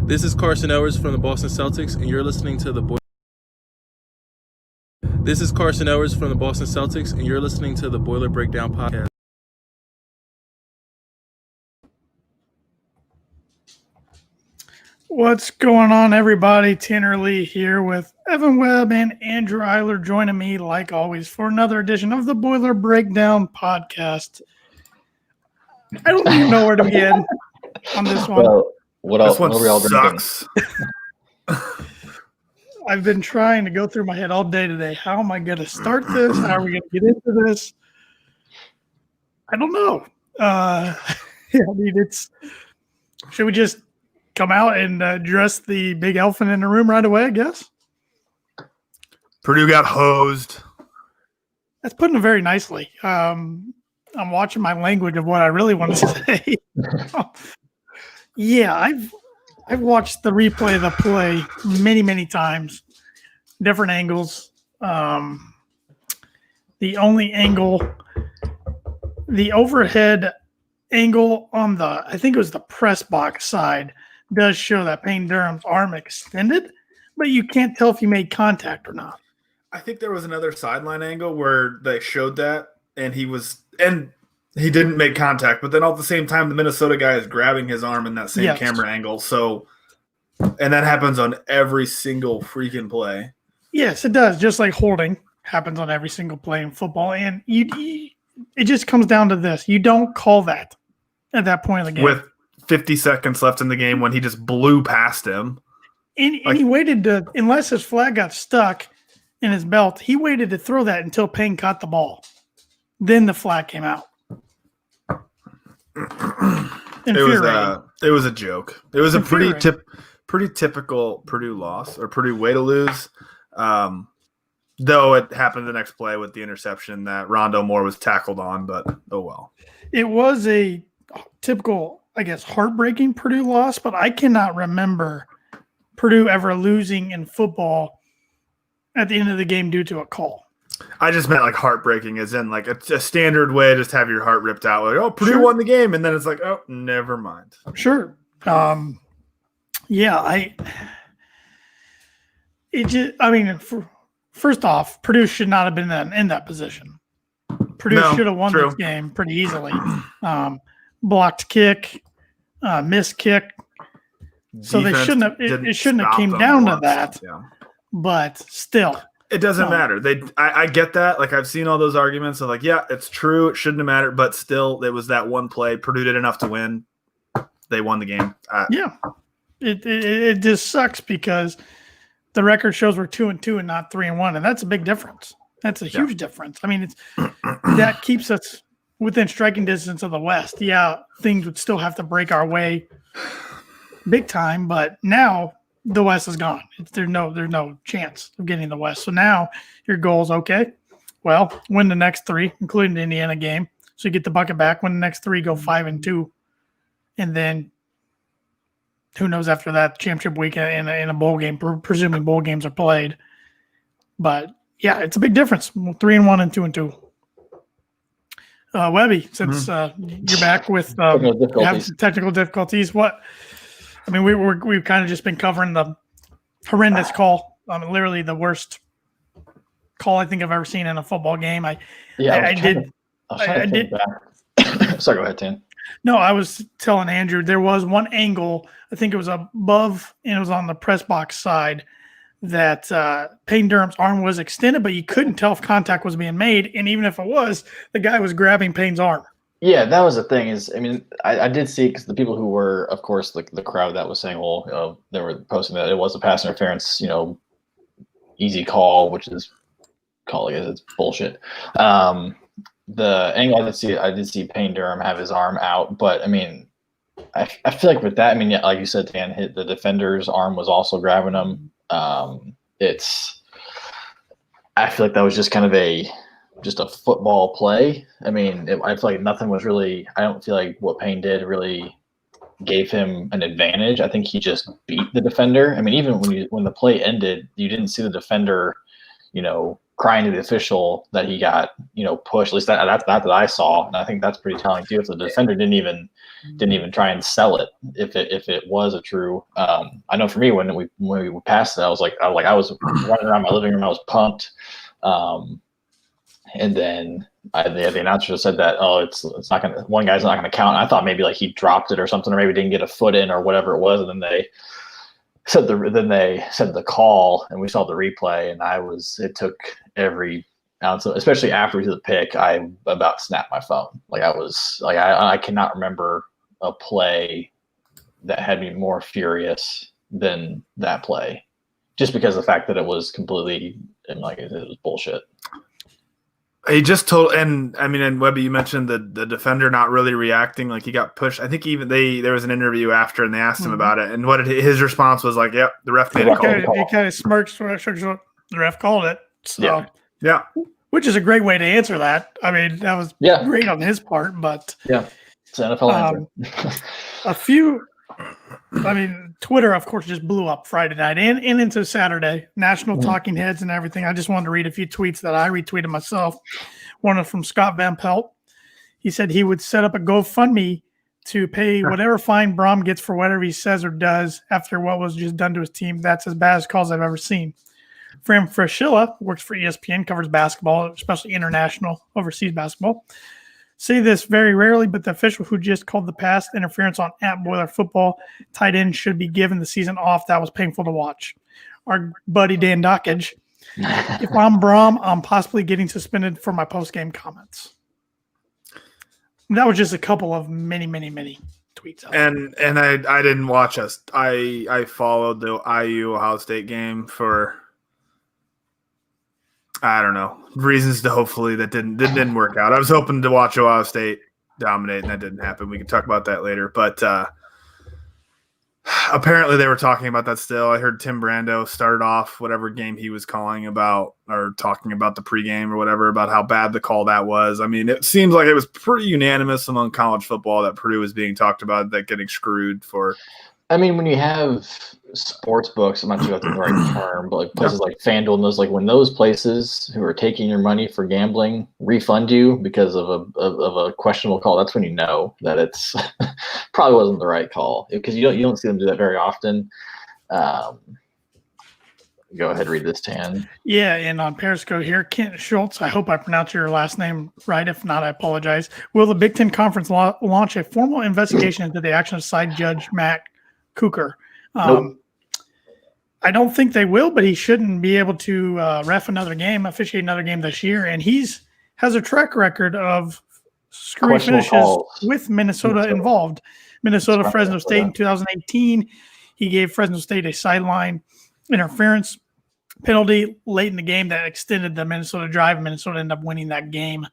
This is Carson Ellers from the Boston Celtics, and you're listening to the This is Carson Ellers from the Boston Celtics, and you're listening to the Boiler Breakdown podcast. What's going on, everybody? Tanner Lee here with Evan Webb and Andrew Eiler joining me, like always, for another edition of the Boiler Breakdown podcast. I don't even know where to begin on this one. Well, what else? This one sucks. I've been trying to go through my head all day today. How am I going to start this? How are we going to get into this? I don't know. Should we just come out and address the big elephant in the room right away, I guess? Purdue got hosed. That's putting it very nicely. I'm watching my language of what I really want to say. Yeah, I've watched the replay of the play many times, different angles. The only angle, the overhead angle on I think it was the press box side, does show that Payne Durham's arm extended, but you can't tell if he made contact or not. I think there was another sideline angle where they showed that, and he didn't make contact, but then all at the same time, the Minnesota guy is grabbing his arm in that same camera angle. So, and that happens on every single freaking play. Yes, it does. Just like holding happens on every single play in football. And it just comes down to this. You don't call that at that point of the game. With 50 seconds left in the game when he just blew past him. And he waited unless his flag got stuck in his belt, he waited to throw that until Payne caught the ball. Then the flag came out. It was a joke. It was a pretty typical Purdue loss or Purdue way to lose. Though it happened the next play with the interception that Rondo Moore was tackled on, but oh well. It was a typical, I guess, heartbreaking Purdue loss, but I cannot remember Purdue ever losing in football at the end of the game due to a call. I just meant like heartbreaking, as in like it's a standard way to just have your heart ripped out. Like, oh, Purdue won the game, and then it's like, oh, never mind. Sure. First off, Purdue should not have been in that position. Purdue should have won this game pretty easily. Blocked kick, missed kick. So they shouldn't have. It shouldn't have came down to that. Yeah. But still. It doesn't matter. I get that. Like, I've seen all those arguments of like, yeah, it's true. It shouldn't have mattered. But still, it was that one play. Purdue did enough to win. They won the game. It just sucks because the record shows we're 2-2 and not 3-1, and that's a big difference. That's a huge difference. I mean, that keeps us within striking distance of the West. Yeah, things would still have to break our way big time, but now the West is gone. There's no chance of getting the West. So now your goal is, okay, well, win the next three, including the Indiana game. So you get the bucket back. Win the next three, go 5-2. And then who knows after that, championship week in a bowl game, presuming bowl games are played. But, yeah, it's a big difference, 3-1 and 2-2. Webby, since you're back with having some technical difficulties, we've kind of just been covering the horrendous call. Literally the worst call I think I've ever seen in a football game. I did. Sorry, go ahead, Tan. No, I was telling Andrew there was one angle. I think it was above, and it was on the press box side that Payne Durham's arm was extended, but you couldn't tell if contact was being made. And even if it was, the guy was grabbing Payne's arm. Yeah, that was the thing. I did see, because the people who were, of course, the crowd that was saying, well, they were posting that it was a pass interference, easy call, which is it's bullshit. The angle I did see Payne Durham have his arm out, but I feel like with that, like you said, Dan, the defender's arm was also grabbing him. I feel like that was just kind of a football play. I feel like nothing was really. I don't feel like what Payne did really gave him an advantage. I think he just beat the defender. Even when the play ended, you didn't see the defender, crying to the official that he got, pushed. At least that's that I saw, and I think that's pretty telling too. If the defender didn't even try and sell it, if it was a true. I know for me when we passed it, I was running around my living room, I was pumped, and then the announcer just said that it's not gonna, one guy's not gonna count. And I thought maybe like he dropped it or something, or maybe didn't get a foot in or whatever it was, and then they said the call, and we saw the replay, and it took every ounce of, especially after we did the pick, I about snapped my phone. Like I cannot remember a play that had me more furious than that play, just because of the fact that it was completely, and like it was bullshit. He just told, and I mean, and Webby, you mentioned the defender not really reacting, like he got pushed. I think even there was an interview after, and they asked him about it, and his response was like, "Yep, the ref made a call." He kind of smirks. The ref called it. So yeah, which is a great way to answer that. I mean, that was great on his part, but it's an NFL answer. Twitter, of course, just blew up Friday night and into Saturday. National talking heads and everything. I just wanted to read a few tweets that I retweeted myself. One from Scott Van Pelt. He said he would set up a GoFundMe to pay whatever fine Brom gets for whatever he says or does after what was just done to his team. That's as bad as calls I've ever seen. Fram Fraschilla works for ESPN, covers basketball, especially international, overseas basketball. Say this very rarely, but the official who just called the pass interference on @Boiler Football tight end should be given the season off. That was painful to watch. Our buddy Dan Dockage. If I'm Brom, I'm possibly getting suspended for my post-game comments. That was just a couple of many, many, many tweets. And I didn't watch us. I followed the IU Ohio State game for, I don't know, reasons to hopefully that didn't work out. I was hoping to watch Ohio State dominate, and that didn't happen. We can talk about that later. But apparently they were talking about that still. I heard Tim Brando started off whatever game he was calling about, or talking about the pregame or whatever, about how bad the call that was. I mean, it seems like it was pretty unanimous among college football that Purdue was being talked about, that getting screwed for. I mean, when you have sports books, I'm not sure if that's the right term, but like places like FanDuel and those, like when those places who are taking your money for gambling refund you because of a questionable call, that's when you know that it's probably wasn't the right call, because you don't see them do that very often. Go ahead, read this, Tan. Yeah, and on Periscope here, Kent Schultz, I hope I pronounced your last name right. If not, I apologize. Will the Big Ten Conference launch a formal investigation into the action of side judge Matt Cooker? Nope. I don't think they will, but he shouldn't be able to officiate another game this year. And has a track record of screwy finishes with Minnesota involved. Minnesota, Fresno State in 2018. He gave Fresno State a sideline interference penalty late in the game that extended the Minnesota drive. Minnesota ended up winning that game.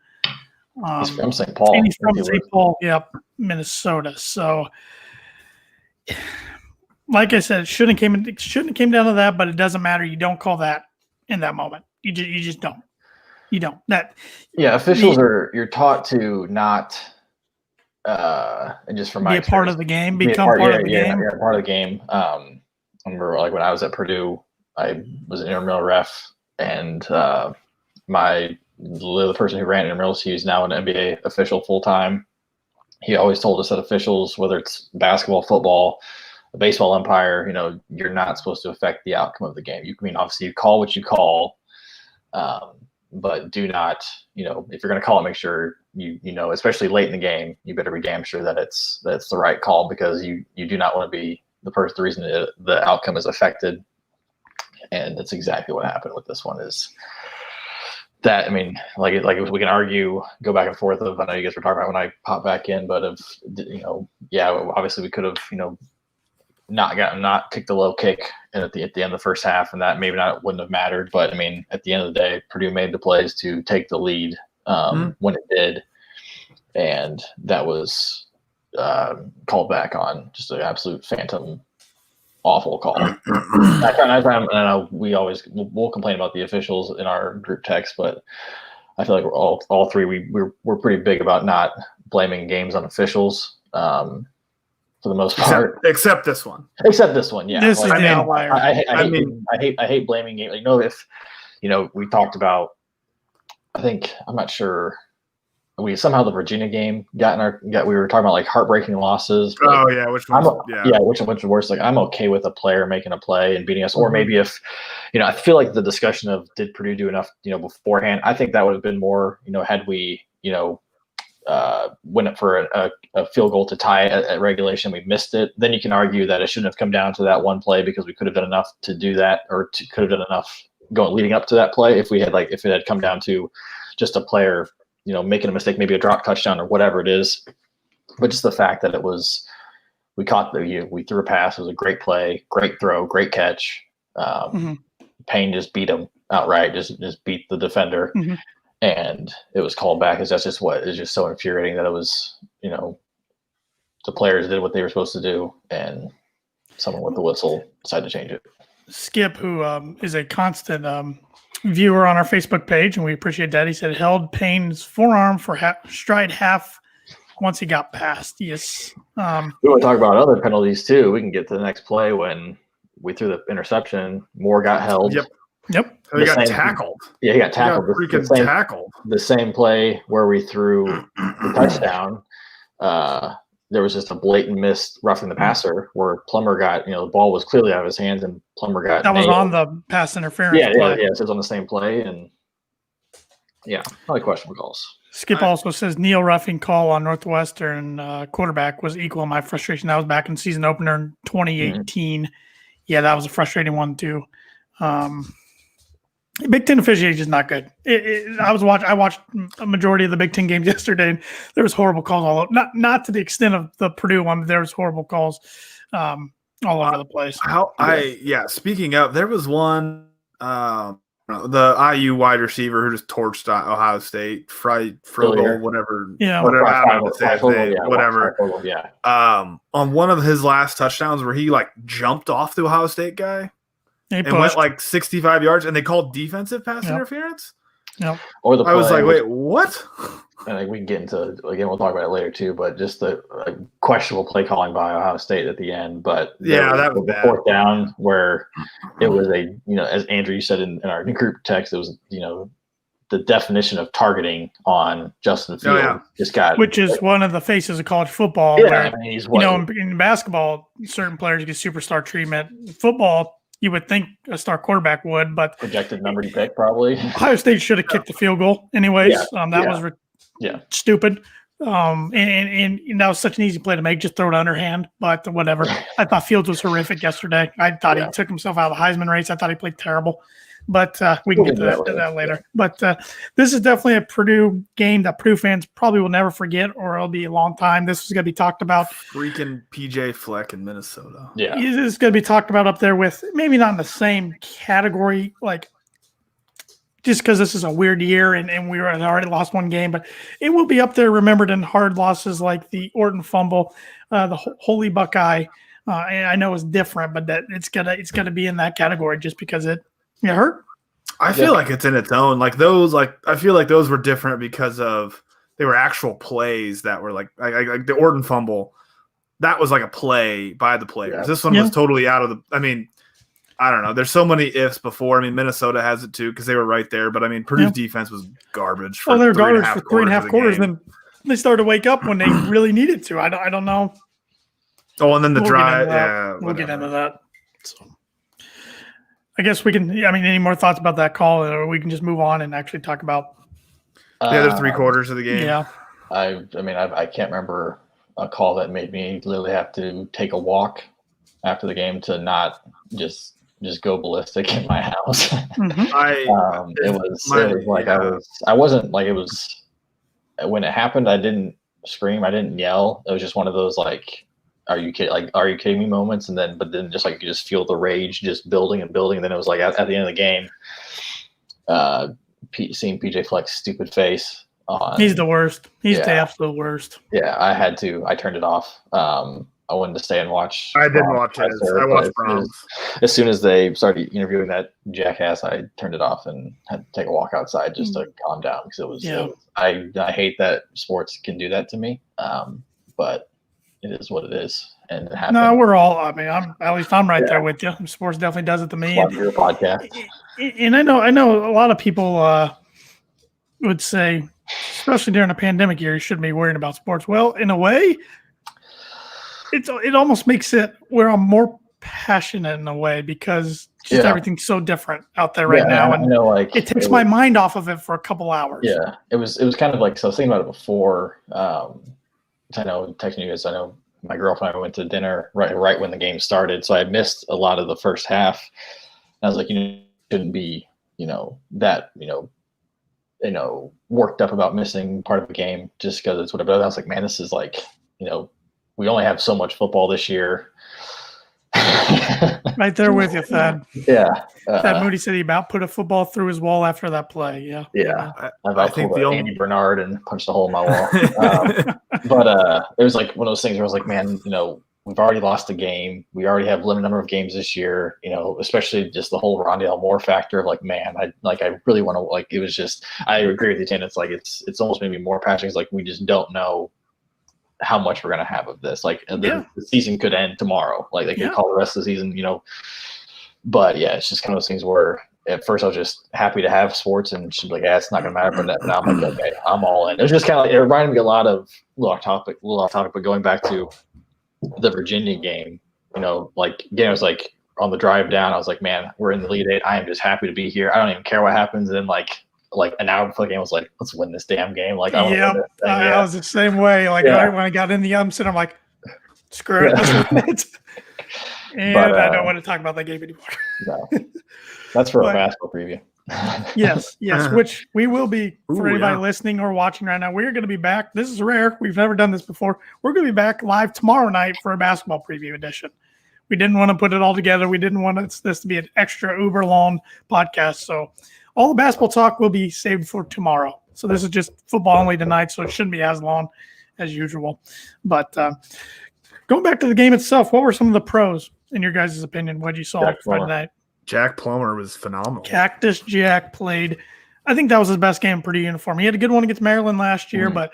He's from St. Paul. And he's from St. Paul, Minnesota. So, like I said, it shouldn't have came down to that, but it doesn't matter. You don't call that in that moment. You just don't. You don't. Officials you're taught to not, and just from my experience, part of the game, become part of the game. Yeah, part of the game. I remember like when I was at Purdue, I was an intramural ref, and the person who ran intramurals, he's now an NBA official full time. He always told us that officials, whether it's basketball, football, a baseball umpire, you're not supposed to affect the outcome of the game. Obviously you call what you call, but do not, if you're going to call it, make sure you especially late in the game, you better be damn sure that it's the right call, because you do not want to be the reason the outcome is affected. And that's exactly what happened with this one. Is that, I mean, like if we can argue, go back and forth of, I know you guys were talking about when I popped back in, but obviously we could have, not kicked the low kick at the end of the first half, and that maybe wouldn't have mattered. But I mean, at the end of the day, Purdue made the plays to take the lead when it did, and that was called back on just an absolute phantom, awful call. We'll complain about the officials in our group text, but I feel like we're all three we're pretty big about not blaming games on officials. For the most part, except this one. Yeah. This is the outlier. I hate blaming games. If we talked about I think I'm not sure. We somehow the Virginia game got in our we were talking about like heartbreaking losses. Oh yeah, which one? Which one's worse? Like I'm okay with a player making a play and beating us, or maybe if I feel like the discussion of did Purdue do enough beforehand. I think that would have been more had we went up for a field goal to tie at regulation, we missed it. Then you can argue that it shouldn't have come down to that one play because we could have done enough to do that, or could have done enough leading up to that play if it had come down to just a player making a mistake, maybe a drop touchdown or whatever it is. But just the fact that we threw a pass, it was a great play, great throw, great catch. Payne just beat him outright, just beat the defender, and it was called back. That's just what is just so infuriating that it was, the players did what they were supposed to do, and someone with the whistle decided to change it. Skip, who is a constant viewer on our Facebook page, and we appreciate that. He said held Payne's forearm for stride half once he got past. Yes. We want to talk about other penalties too. We can get to the next play when we threw the interception. Moore got held. Yep. He got tackled. Yeah, he got tackled. Tackled. The same play where we threw the touchdown. There was just a blatant miss roughing the passer where Plummer got, the ball was clearly out of his hands and Plummer got that was on the pass interference. Yeah, it was on the same play, and probably questionable calls. Skip also says Neil roughing call on Northwestern quarterback was equal to my frustration. That was back in season opener in 2018. Yeah, that was a frustrating one too. Big Ten officiating is not good. I watched a majority of the Big Ten games yesterday, and there was horrible calls all over. Not to the extent of the Purdue one, but there was horrible calls all over the place. Speaking of, there was one the IU wide receiver who just torched Ohio State, Frogel, whatever. Yeah, whatever. I don't know how to say his name, whatever. On one of his last touchdowns, where he jumped off the Ohio State guy. And went 65 yards, and they called defensive pass interference. Yep. Or the play, I was like, wait, what? And we can get into again. We'll talk about it later too. But just the questionable play calling by Ohio State at the end. But that was the fourth down where it was as Andrew you said in our group text, it was the definition of targeting on Justin Fields. Which is one of the faces of college football. Yeah, where, in basketball, certain players get superstar treatment. Football, you would think a star quarterback would, but projected number to pick probably. Ohio State should have kicked the field goal anyways. That was stupid. And that was such an easy play to make. Just throw it underhand, but whatever. I thought Fields was horrific yesterday. I thought he took himself out of the Heisman race. I thought he played terrible. But we can get to that later. But this is definitely a Purdue game that Purdue fans probably will never forget, or it'll be a long time. This is going to be talked about. Freaking PJ Fleck in Minnesota. Yeah. This is going to be talked about up there with maybe not in the same category, just because this is a weird year and we had already lost one game, but it will be up there remembered in hard losses like the Orton fumble, the Holy Buckeye. And I know it's different, but that it's gonna be in that category just because it hurt. I feel like it's in its own. I feel like those were different because they were actual plays that were like the Orton fumble. That was like a play by the players. Yeah. This one was totally out of the. I mean, I don't know. There's so many ifs before. I mean, Minnesota has it too because they were right there. But I mean, Purdue's defense was garbage. They were garbage for 3.5 quarters. Then they started to wake up when they really needed to. I don't know. Oh, and then we'll drive. We'll get into that. So, I guess we can. I mean, any more thoughts about that call, or we can just move on and actually talk about the other 3 quarters of the game. Yeah. I can't remember a call that made me literally have to take a walk after the game to not just go ballistic in my house. I wasn't like it was when it happened. I didn't scream. I didn't yell. It was just one of those are you kidding? Are you kidding me moments? But then just you just feel the rage just building and building. And then it was at the end of the game, seeing PJ Fleck's stupid face. He's the worst. He's the absolute worst. Yeah, I turned it off. I wanted to stay and watch. I didn't watch it. I watched Browns. As soon as they started interviewing that jackass, I turned it off and had to take a walk outside just to calm down because it was. I hate that sports can do that to me, but it is what it is, and it happens. No, we're all. I mean, I'm right there with you. Sports definitely does it to me. Your podcast, and I know a lot of people. would say, especially during a pandemic year, you shouldn't be worrying about sports. Well, in a way, it almost makes it where I'm more passionate in a way because just everything's so different out there right now, and I know, like, it takes my mind off of it for a couple hours. Yeah, it was kind of like, so I was thinking about it before. I know, texting you guys, I know my girlfriend and I went to dinner right when the game started, so I missed a lot of the first half. And I was like, shouldn't be, that, worked up about missing part of the game just because it's whatever. I was like, man, this is like, we only have so much football this year. Right there with you, Thad. Yeah. Thad Moody said he about put a football through his wall after that play. Yeah. Yeah. I think Andy Bernard and punched a hole in my wall. But it was like one of those things where I was like, man, we've already lost a game. We already have a limited number of games this year, especially just the whole Rondale Moore factor of like, man, I really want to, like, it was just, I agree with you, Tan. It's like, it's almost maybe more passionate. It's like, we just don't know how much we're going to have of this. Like the season could end tomorrow. Like they could call the rest of the season, but yeah, it's just kind of those things where at first I was just happy to have sports and she'd be like, it's not going to matter. But now I'm like, okay, I'm all in. It was just kind of like, it reminded me a lot of a little off topic, but going back to the Virginia game, like again, it was like on the drive down, I was like, man, we're in the lead 8. I am just happy to be here. I don't even care what happens. And then like an hour before the game, I was like, let's win this damn game. Like, I was the same way. Like right when I got in the umpset, I'm like, screw it. Let's win it. And I don't want to talk about that game anymore. No, that's for a basketball preview. yes, which we will be for anybody listening or watching right now. We're going to be back. This is rare. We've never done this before. We're going to be back live tomorrow night for a basketball preview edition. We didn't want to put it all together. We didn't want this to be an extra uber long podcast. So all the basketball talk will be saved for tomorrow. So this is just football only tonight, so it shouldn't be as long as usual. But going back to the game itself, what were some of the pros, in your guys' opinion, what you saw Friday night? Jack Plummer was phenomenal. Cactus Jack played. I think that was his best game in Purdue uniform. He had a good one against Maryland last year, but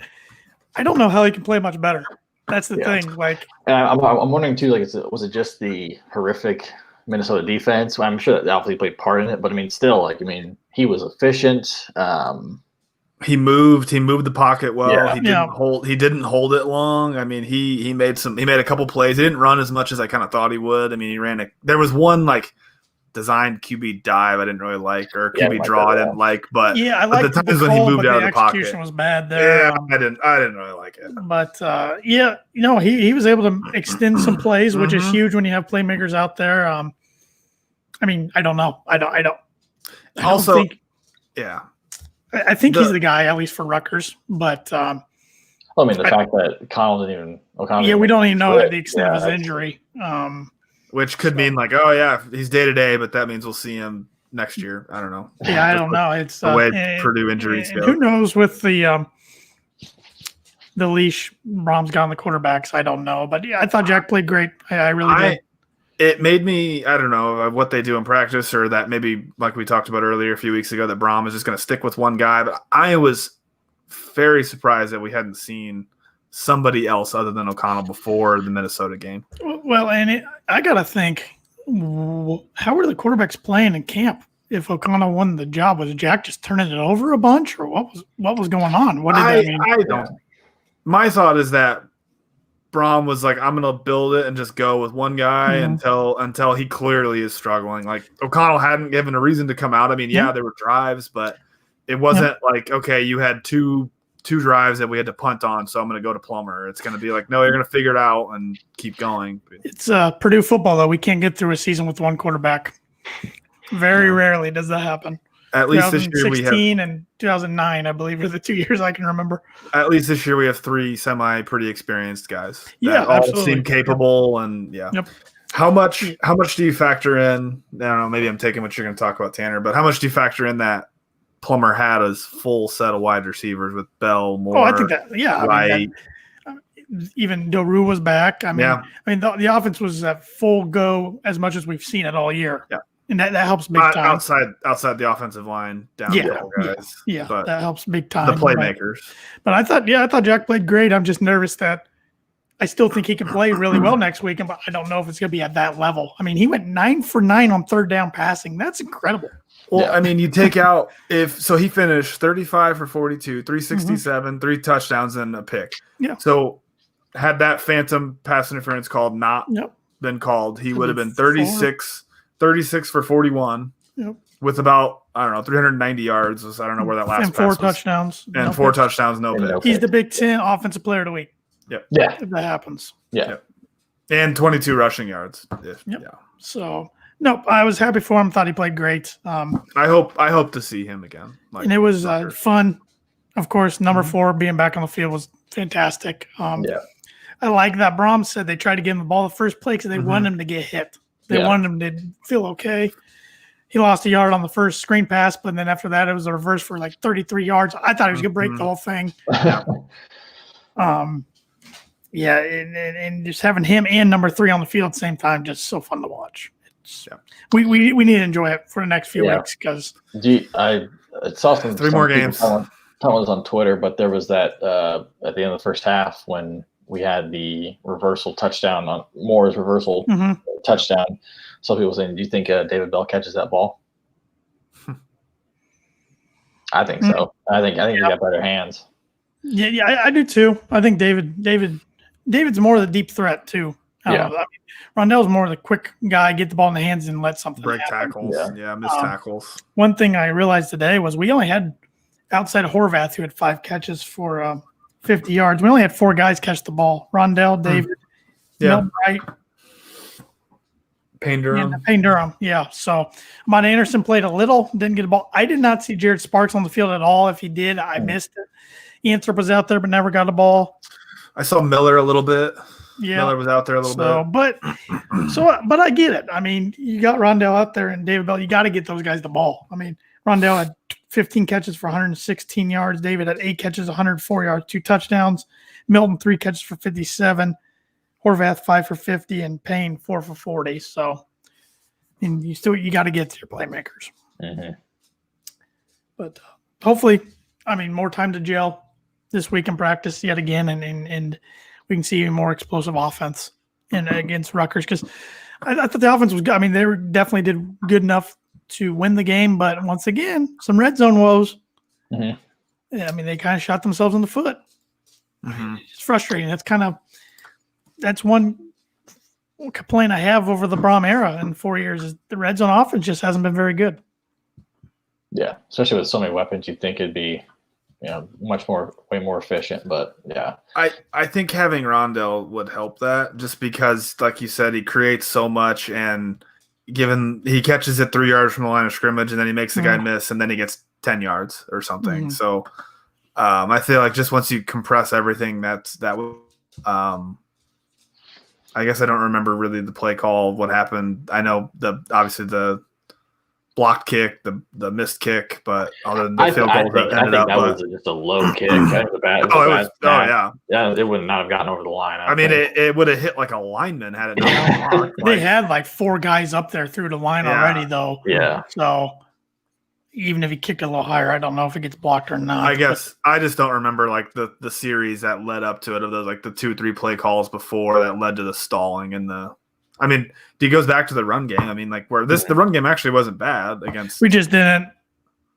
I don't know how he can play much better. That's the thing. Like, and I'm wondering too. Like, was it just the horrific Minnesota defense? Well, I'm sure that obviously played part in it, but I mean, still, like, he was efficient. He moved the pocket well. Yeah. He didn't hold it long. I mean, he made a couple plays. He didn't run as much as I kind of thought he would. I mean, there was one like designed QB dive I didn't really like, or QB draw I didn't like, but I liked the times when he moved out of the pocket. The execution was bad there. Yeah, I didn't really like it. But he was able to extend some plays, which is huge when you have playmakers out there. I mean, I don't know. I think he's the guy, at least for Rutgers. But the fact that O'Connell didn't even. We don't even know the extent of his injury. Which could mean like, he's day to day, but that means we'll see him next year. I don't know. Yeah, I don't know. It's the way Purdue injuries go. Who knows with the leash Brom's got on the quarterbacks? I don't know, but I thought Jack played great. I really did. It made me, I don't know what they do in practice, or that maybe like we talked about earlier a few weeks ago, that Brom is just going to stick with one guy. But I was very surprised that we hadn't seen somebody else other than O'Connell before the Minnesota game. Well, and I got to think, how were the quarterbacks playing in camp? If O'Connell won the job, was Jack just turning it over a bunch, or what was going on? What did that mean? I don't. My thought is that Brom was like, I'm going to build it and just go with one guy until he clearly is struggling. Like, O'Connell hadn't given a reason to come out. I mean, there were drives, but it wasn't like, okay, you had two drives that we had to punt on, so I'm going to go to Plummer. It's going to be like, no, you're going to figure it out and keep going. It's Purdue football, though. We can't get through a season with one quarterback. Very rarely does that happen. At least this year we have 2016 and 2009, I believe, are the 2 years I can remember. At least this year we have 3 pretty experienced guys. Yeah, all absolutely. seem capable and How much do you factor in? I don't know. Maybe I'm taking what you're going to talk about, Tanner, but how much do you factor in that Plummer had a full set of wide receivers with Bell, Moore? Oh, I think that. Yeah, Wright. Even Doru was back. I mean, the offense was at full go as much as we've seen it all year. Yeah. And that helps big time. Outside the offensive line, down the guys. Yeah, but that helps big time. The playmakers. But I thought Jack played great. I'm just nervous that I still think he can play really well next week, but I don't know if it's going to be at that level. I mean, he went 9 for 9 on third down passing. That's incredible. Well, Yeah. I mean, you take out he finished 35 for 42, 367, 3 touchdowns, and a pick. Yeah. So had that phantom pass interference called not been called, he would have been 36 for 41 with about, I don't know, 390 yards. I don't know where that last and pass 4 was. touchdowns. And 4 touchdowns, no pick. He's the Big Ten Offensive Player of the Week. Yep. Yeah. If that happens. Yeah. And 22 rushing yards. Yeah. So, no, I was happy for him. Thought he played great. I hope to see him again. And it was fun. Of course, number 4 being back on the field was fantastic. I like that Brahms said they tried to give him the ball the first play because they wanted him to get hit. They wanted him to feel okay. He lost a yard on the first screen pass, but then after that, it was a reverse for like 33 yards. I thought he was going to break the whole thing. And just having him and number 3 on the field at the same time, just so fun to watch. We need to enjoy it for the next few weeks because I saw some 3 more games. Telling us on Twitter, but there was that at the end of the first half when we had the reversal touchdown on Moore's reversal touchdown. Some people saying, "Do you think David Bell catches that ball?" I think so. I think he's got better hands. Yeah, I do too. I think David's more of the deep threat too. I mean, Rondell's more of the quick guy, get the ball in the hands and let something break happen. tackles. Miss tackles. One thing I realized today was we only had outside of Horvath, who had 5 catches for 50 yards. We only had 4 guys catch the ball: Rondell, David, Milton Wright, Payne Durham. Payne Durham. Yeah. So Monte Anderson played a little, didn't get a ball. I did not see Jared Sparks on the field at all. If he did, I missed it. Anthrop was out there, but never got a ball. I saw Miller a little bit. Yeah. Miller was out there a little bit. But I get it. I mean, you got Rondell out there and David Bell. You got to get those guys the ball. I mean, Rondell had 15 catches for 116 yards. David had 8 catches, 104 yards, 2 touchdowns. Milton 3 catches for 57. Horvath 5 for 50, and Payne 4 for 40. So, and you got to get to your playmakers. But hopefully, I mean, more time to gel this week in practice yet again, and we can see a more explosive offense against Rutgers because I thought the offense was good. I mean, they definitely did good enough to win the game, but once again, some red zone woes. I mean, they kind of shot themselves in the foot. It's frustrating. That's one complaint I have over the Brom era in 4 years is the red zone offense just hasn't been very good. Yeah, especially with so many weapons, you'd think it'd be, way more efficient. But yeah, I think having Rondell would help that just because, like you said, he creates so much, and given he catches it 3 yards from the line of scrimmage, and then he makes the guy miss, and then he gets 10 yards or something. So I feel like just once you compress everything, that would. I guess I don't remember really the play call, what happened. I know obviously the blocked kick, the missed kick, but other than the field goal that ended up. That was just a low kick. It would not have gotten over the line. I mean, it would have hit like a lineman had it not gone. They had like 4 guys up there through the line already, though. Yeah. So even if he kicked a little higher, I don't know if it gets blocked or not. I guess I just don't remember like the series that led up to it of those like the 2-3 play calls before that led to the stalling and the. I mean, he goes back to the run game. I mean, like the run game actually wasn't bad against. We just didn't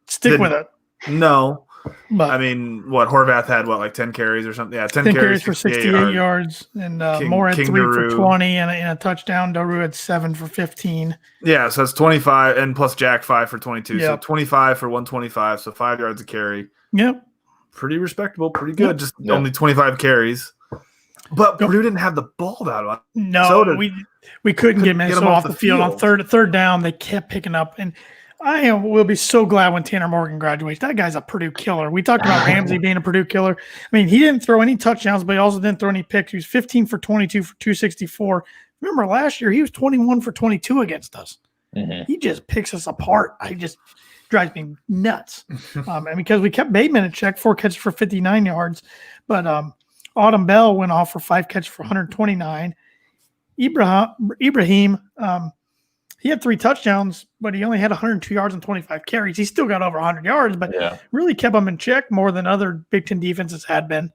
stick with it. No. But I mean, Horvath had like 10 carries or something? Yeah, 10 carries for 68 yards, and Moore had 3 for 20 and a touchdown. Daru had 7 for 15. Yeah, so it's 25, and plus Jack 5 for 22. Yep. So 25 for 125, so 5 yards a carry. Yep. Pretty respectable, pretty good. Just only 25 carries. But Purdue didn't have the ball that much. No, so we couldn't get Minnesota off the field. On third down. They kept picking up, and I will be so glad when Tanner Morgan graduates. That guy's a Purdue killer. We talked about Ramsey being a Purdue killer. I mean, he didn't throw any touchdowns, but he also didn't throw any picks. He was 15 for 22 for 264. Remember last year, he was 21 for 22 against us. He just picks us apart. I just drives me nuts. And because we kept Bateman in check, 4 catches for 59 yards, but Autumn Bell went off for 5 catches for 129. Ibrahim, he had 3 touchdowns, but he only had 102 yards and 25 carries. He still got over 100 yards, but really kept them in check more than other Big Ten defenses had been.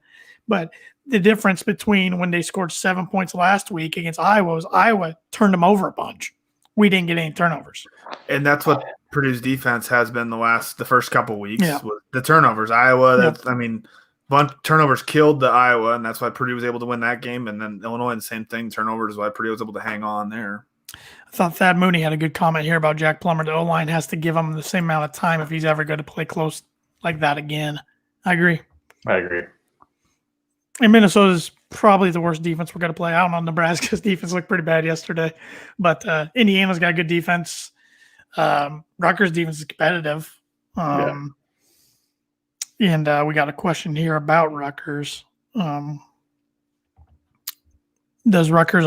But the difference between when they scored 7 points last week against Iowa was Iowa turned them over a bunch. We didn't get any turnovers. And that's what Purdue's defense has been the first couple weeks Yeah. with the turnovers. Iowa, turnovers killed the Iowa, and that's why Purdue was able to win that game. And then Illinois, the same thing. Turnovers is why Purdue was able to hang on there. I thought Thad Mooney had a good comment here about Jack Plummer. The O-line has to give him the same amount of time if he's ever going to play close like that again. I agree. And Minnesota's probably the worst defense we're going to play. I don't know. Nebraska's defense looked pretty bad yesterday. But Indiana's got good defense. Rutgers' defense is competitive. And we got a question here about Rutgers. Does Rutgers'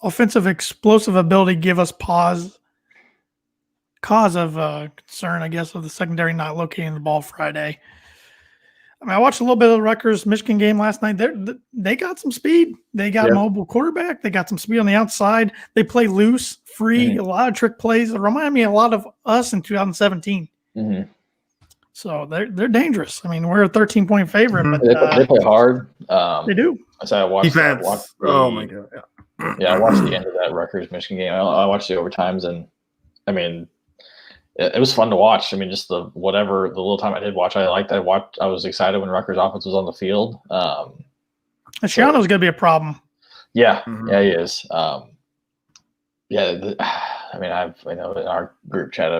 offensive explosive ability give us cause of concern, I guess, of the secondary not locating the ball Friday? I mean, I watched a little bit of the Rutgers-Michigan game last night. They got some speed. They got a mobile quarterback. They got some speed on the outside. They play loose, free, a lot of trick plays. It remind me a lot of us in 2017. So they're dangerous. I mean, we're a 13-point favorite. But, they play hard. They do. So I watched oh, my God. Yeah, I watched the end of that Rutgers-Michigan game. I watched the overtimes, and, I mean, it was fun to watch. I mean, just the little time I did watch, I liked. I was excited when Rutgers offense was on the field. Shiano's going to be a problem. Yeah, yeah, he is. I mean, in our group chat,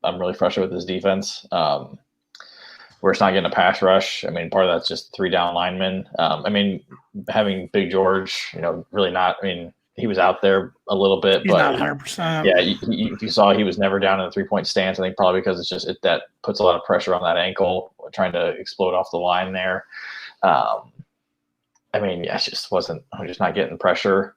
I'm really frustrated with this defense. We're just not getting a pass rush. I mean, part of that's just 3 down linemen. I mean, having Big George, really not. I mean, he was out there a little bit, He's but not 100%. Yeah, if you saw, he was never down in the 3-point stance. I think probably because that puts a lot of pressure on that ankle, trying to explode off the line there. I mean, yeah, I'm just not getting pressure.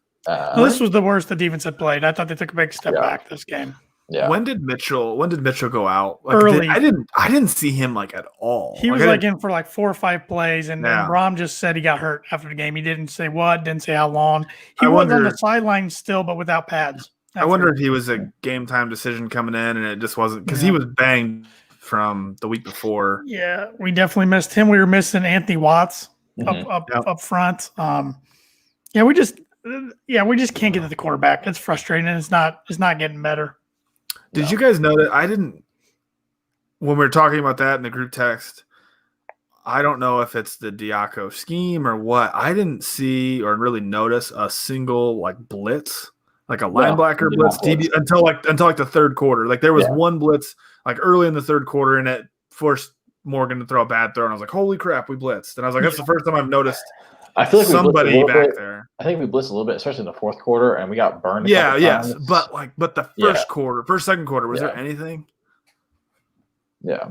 This was the worst the defense had played. I thought they took a big step back this game. Yeah. When did Mitchell go out? Early. I didn't see him at all. He was in for 4 or 5 plays, and then Brom just said he got hurt after the game. He didn't say what, didn't say how long. He was on the sideline still, but without pads. I wonder if he was a game time decision coming in, and it just wasn't because he was banged from the week before. Yeah, we definitely missed him. We were missing Anthony Watts up front. We just can't get to the quarterback. It's frustrating. It's not getting better. Did you guys know that when we were talking about that in the group text, I don't know if it's the Diaco scheme or what. I didn't see or really notice a single blitz, a linebacker blitz DB until the third quarter. There was one blitz early in the third quarter, and it forced Morgan to throw a bad throw. And I was like, holy crap, we blitzed. And I was like, that's the first time I've noticed I feel like somebody back there. I think we blitzed a little bit, especially in the fourth quarter, and we got burned. Yes, but the second quarter, was there anything? Yeah.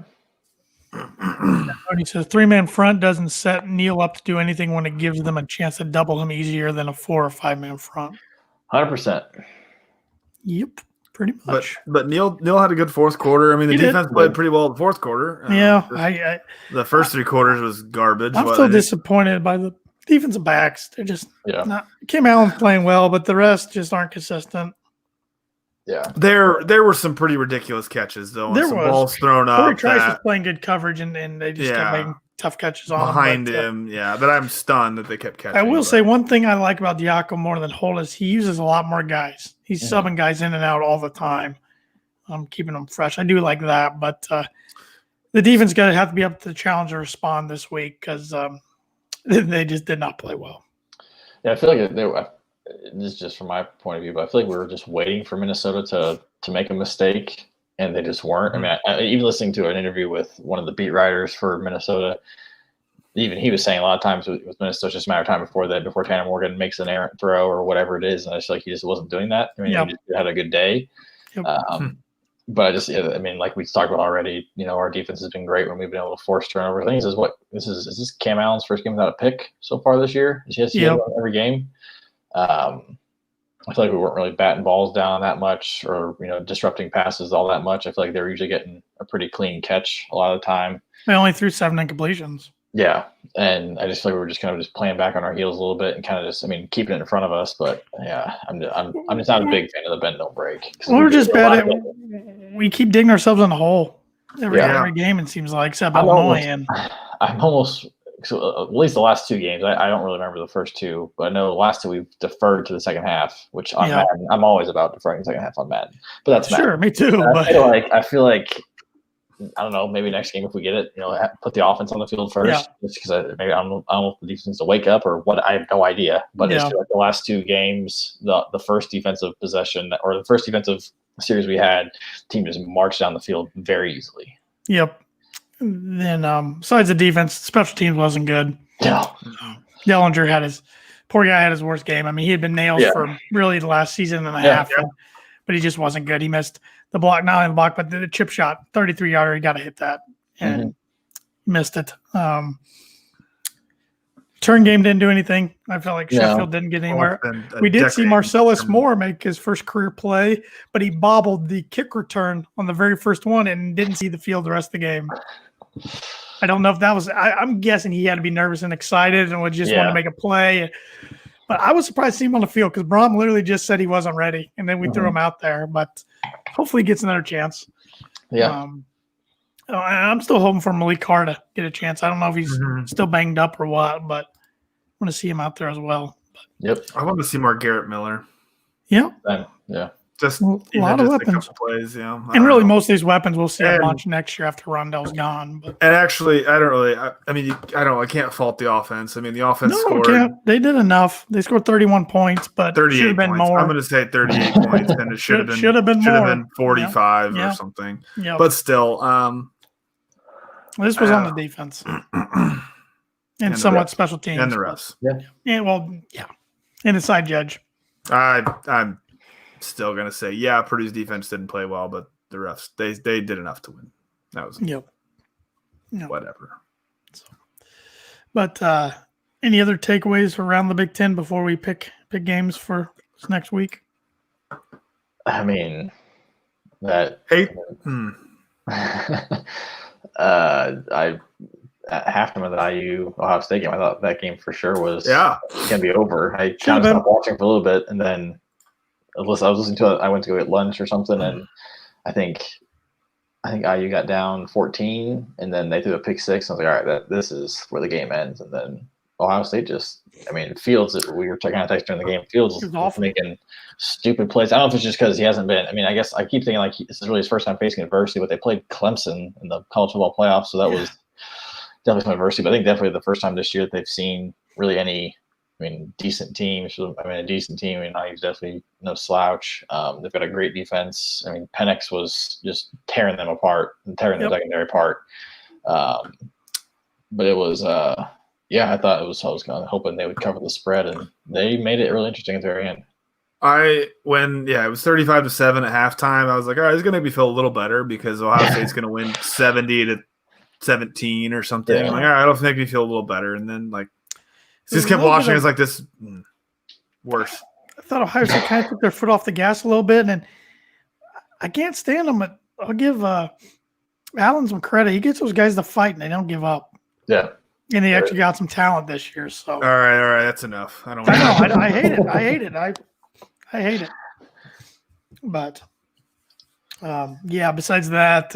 He says 3-man front doesn't set Neal up to do anything when it gives them a chance to double him easier than a 4 or 5-man front. 100%. Yep, pretty much. But Neal had a good fourth quarter. I mean, the defense played pretty well in the fourth quarter. The first 3 quarters was garbage. I'm still disappointed by the defensive backs. They're just not. Kim Allen's playing well, but the rest just aren't consistent. Yeah, there were some pretty ridiculous catches though. There some was balls thrown up. Corey Trice was playing good coverage, and they just kept making tough catches on behind him. But I'm stunned that they kept catching. I will say one thing I like about Diaco more than Holt is he uses a lot more guys. He's subbing guys in and out all the time. I'm keeping them fresh. I do like that, but the defense going to have to be up to the challenge to respond this week because they just did not play well. Yeah, I feel like this is just from my point of view, but I feel like we were just waiting for Minnesota to make a mistake, and they just weren't. I mean, even listening to an interview with one of the beat writers for Minnesota, even he was saying a lot of times with Minnesota, it's just a matter of time before Tanner Morgan makes an errant throw or whatever it is, and I just feel like he just wasn't doing that. I mean, he just had a good day. Yep. But like we talked about already, our defense has been great when we've been able to force turnover. I think is this Cam Allen's first game without a pick so far this year? He has every game. I feel like we weren't really batting balls down that much or, disrupting passes all that much. I feel like they were usually getting a pretty clean catch a lot of the time. They only threw 7 incompletions. Yeah. And I just feel like we were just kind of just playing back on our heels a little bit and kind of just, keeping it in front of us. But yeah, I'm just not a big fan of the bend don't break. We're just bad at we keep digging ourselves in the hole every game, it seems like, except Illinois. I'm almost so at least the last two games. I don't really remember the first two, but I know the last two we've deferred to the second half, which on Madden, I'm always about deferring the second half on Madden. But that's sure, Madden. me too. And But I feel like I don't know. Maybe next game if we get it, put the offense on the field first, just because maybe I don't know if the defense needs to wake up or what. I have no idea. But it's like the last two games, the first defensive possession or the first defensive series we had, the team just marched down the field very easily. Yep. Then besides the defense, special teams wasn't good. No. Dellinger had his worst game. I mean, he had been nailed for really the last season and a half, but he just wasn't good. He missed the block, not only the block, but the chip shot, 33-yarder. He got to hit that and missed it. Turn game didn't do anything. I felt like Sheffield didn't get anywhere. We did see Marcellus Moore make his first career play, but he bobbled the kick return on the very first one and didn't see the field the rest of the game. I don't know if that was – I'm guessing he had to be nervous and excited and would just want to make a play. But I was surprised to see him on the field because Brom literally just said he wasn't ready, and then we threw him out there. But hopefully he gets another chance. Yeah. I'm still hoping for Malik Carr to get a chance. I don't know if he's still banged up or what, but I want to see him out there as well. Yep. I want to see more Garrett Miller. Yeah. Yeah. Just a lot of weapons. A couple plays, and really, most of these weapons we'll see a bunch next year after Rondell's gone. But. And actually, I can't fault the offense. I mean, the offense scored. They did enough. They scored 31 points, but 38 should have been points. more. I'm going to say 38 points, and it should have been 45 or something. Yep. But still, this was on the defense and somewhat special teams and the refs. And the side judge. I'm still gonna say, Purdue's defense didn't play well, but the refs they did enough to win. That was whatever. So, but any other takeaways around the Big Ten before we pick games for next week? I mean, that I at halftime of the IU Ohio State game, I thought that game for sure was gonna be over. I kind of stopped watching for a little bit, and then I was listening to it. I went to go get lunch or something, and I think IU got down 14, and then they threw a pick six. And I was like, all right, this is where the game ends. And then Ohio State Fields, we were kind of texting during the game. Fields was making stupid plays. I don't know if it's just because he hasn't been. I mean, I guess I keep thinking like this is really his first time facing adversity, but they played Clemson in the college football playoffs, so that was definitely some adversity. But I think definitely the first time this year that they've seen really any. Decent team. A decent team. He's definitely no slouch. They've got a great defense. Penix was just tearing them apart and tearing the secondary apart. But it was, I thought I was kind of hoping they would cover the spread, and they made it really interesting at the very end. It was 35-7 at halftime. I was like, all right, it's going to make me feel a little better because Ohio State's going to win 70-17 or something. I'm like, all right, it'll make me feel a little better. And then just kept watching. It's like this worse. I thought Ohio State kind of took their foot off the gas a little bit, and I can't stand them. But I'll give Allen some credit. He gets those guys to fight, and they don't give up. Yeah, and he actually got some talent this year. So all right, that's enough. I hate it. I hate it. But besides that,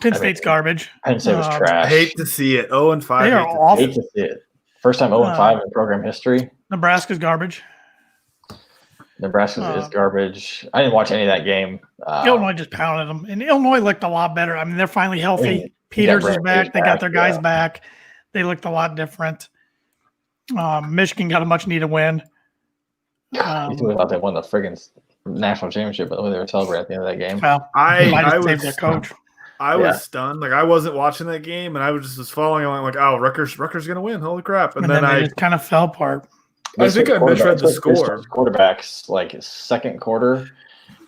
Penn State's garbage. Penn State was trash. I hate to see it. 0-5. They are awful. Hate to see it. First time 0-5 in program history. Nebraska's garbage. Nebraska is garbage. I didn't watch any of that game. Illinois just pounded them. And Illinois looked a lot better. I mean, they're finally healthy. Peters is back. They got their guys back. They looked a lot different. Michigan got a much-needed win. You thought they won the friggin' national championship, by the way they were celebrating at the end of that game. Well, I was their coach. I was stunned. I wasn't watching that game, and I was following along like, oh, Rutgers going to win. Holy crap. And then I just kind of fell apart. I think I misread the score. Quarterbacks, second quarter.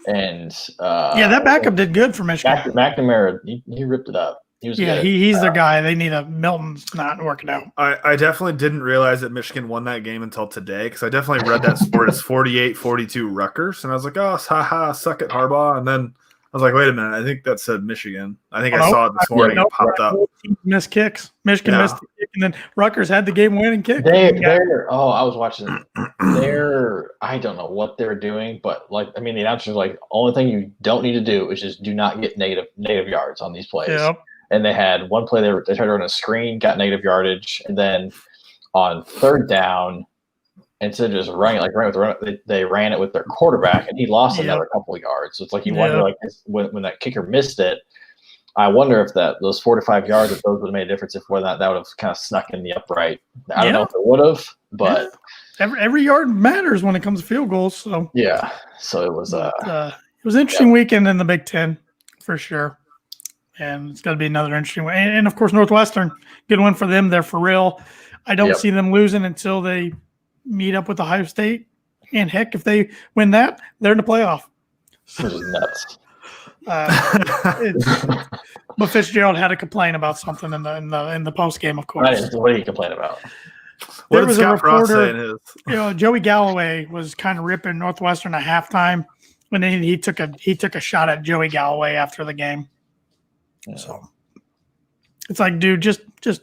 And that backup did good for Michigan. McNamara, he ripped it up. He was good. He's their guy. They need a Milton's not working out. I definitely didn't realize that Michigan won that game until today because I definitely read that score as 48-42 Rutgers, and I was like, oh, suck it, Harbaugh. And then I was like, wait a minute, I think that said Michigan. I think I saw it this morning. It popped up. Missed kicks. Michigan missed the kick, and then Rutgers had the game-winning kick. I was watching. I don't know what they're doing, but the announcers only thing you don't need to do is just do not get negative yards on these plays. Yep. and they had one play they tried to run a screen, got negative yardage, and then on third down, instead of just running with the run, they ran it with their quarterback, and he lost another couple of yards. So it's like you wonder, like when that kicker missed it, I wonder if those 4 to 5 yards, if those would have made a difference, if whether or not that would have kind of snuck in the upright. I don't know if it would have, but every yard matters when it comes to field goals. So so it was it was an interesting weekend in the Big Ten for sure, and it's got to be another interesting one. And of course, Northwestern, good win for them. They're for real. I don't see them losing until they meet up with Ohio State, and heck, if they win that, they're in the playoff. Which is nuts. But Fitzgerald had to complain about something in the post game, of course. What did he complain about? There was a reporter, Joey Galloway was kind of ripping Northwestern at halftime, and then he took a shot at Joey Galloway after the game. Yeah. So it's like, dude, just don't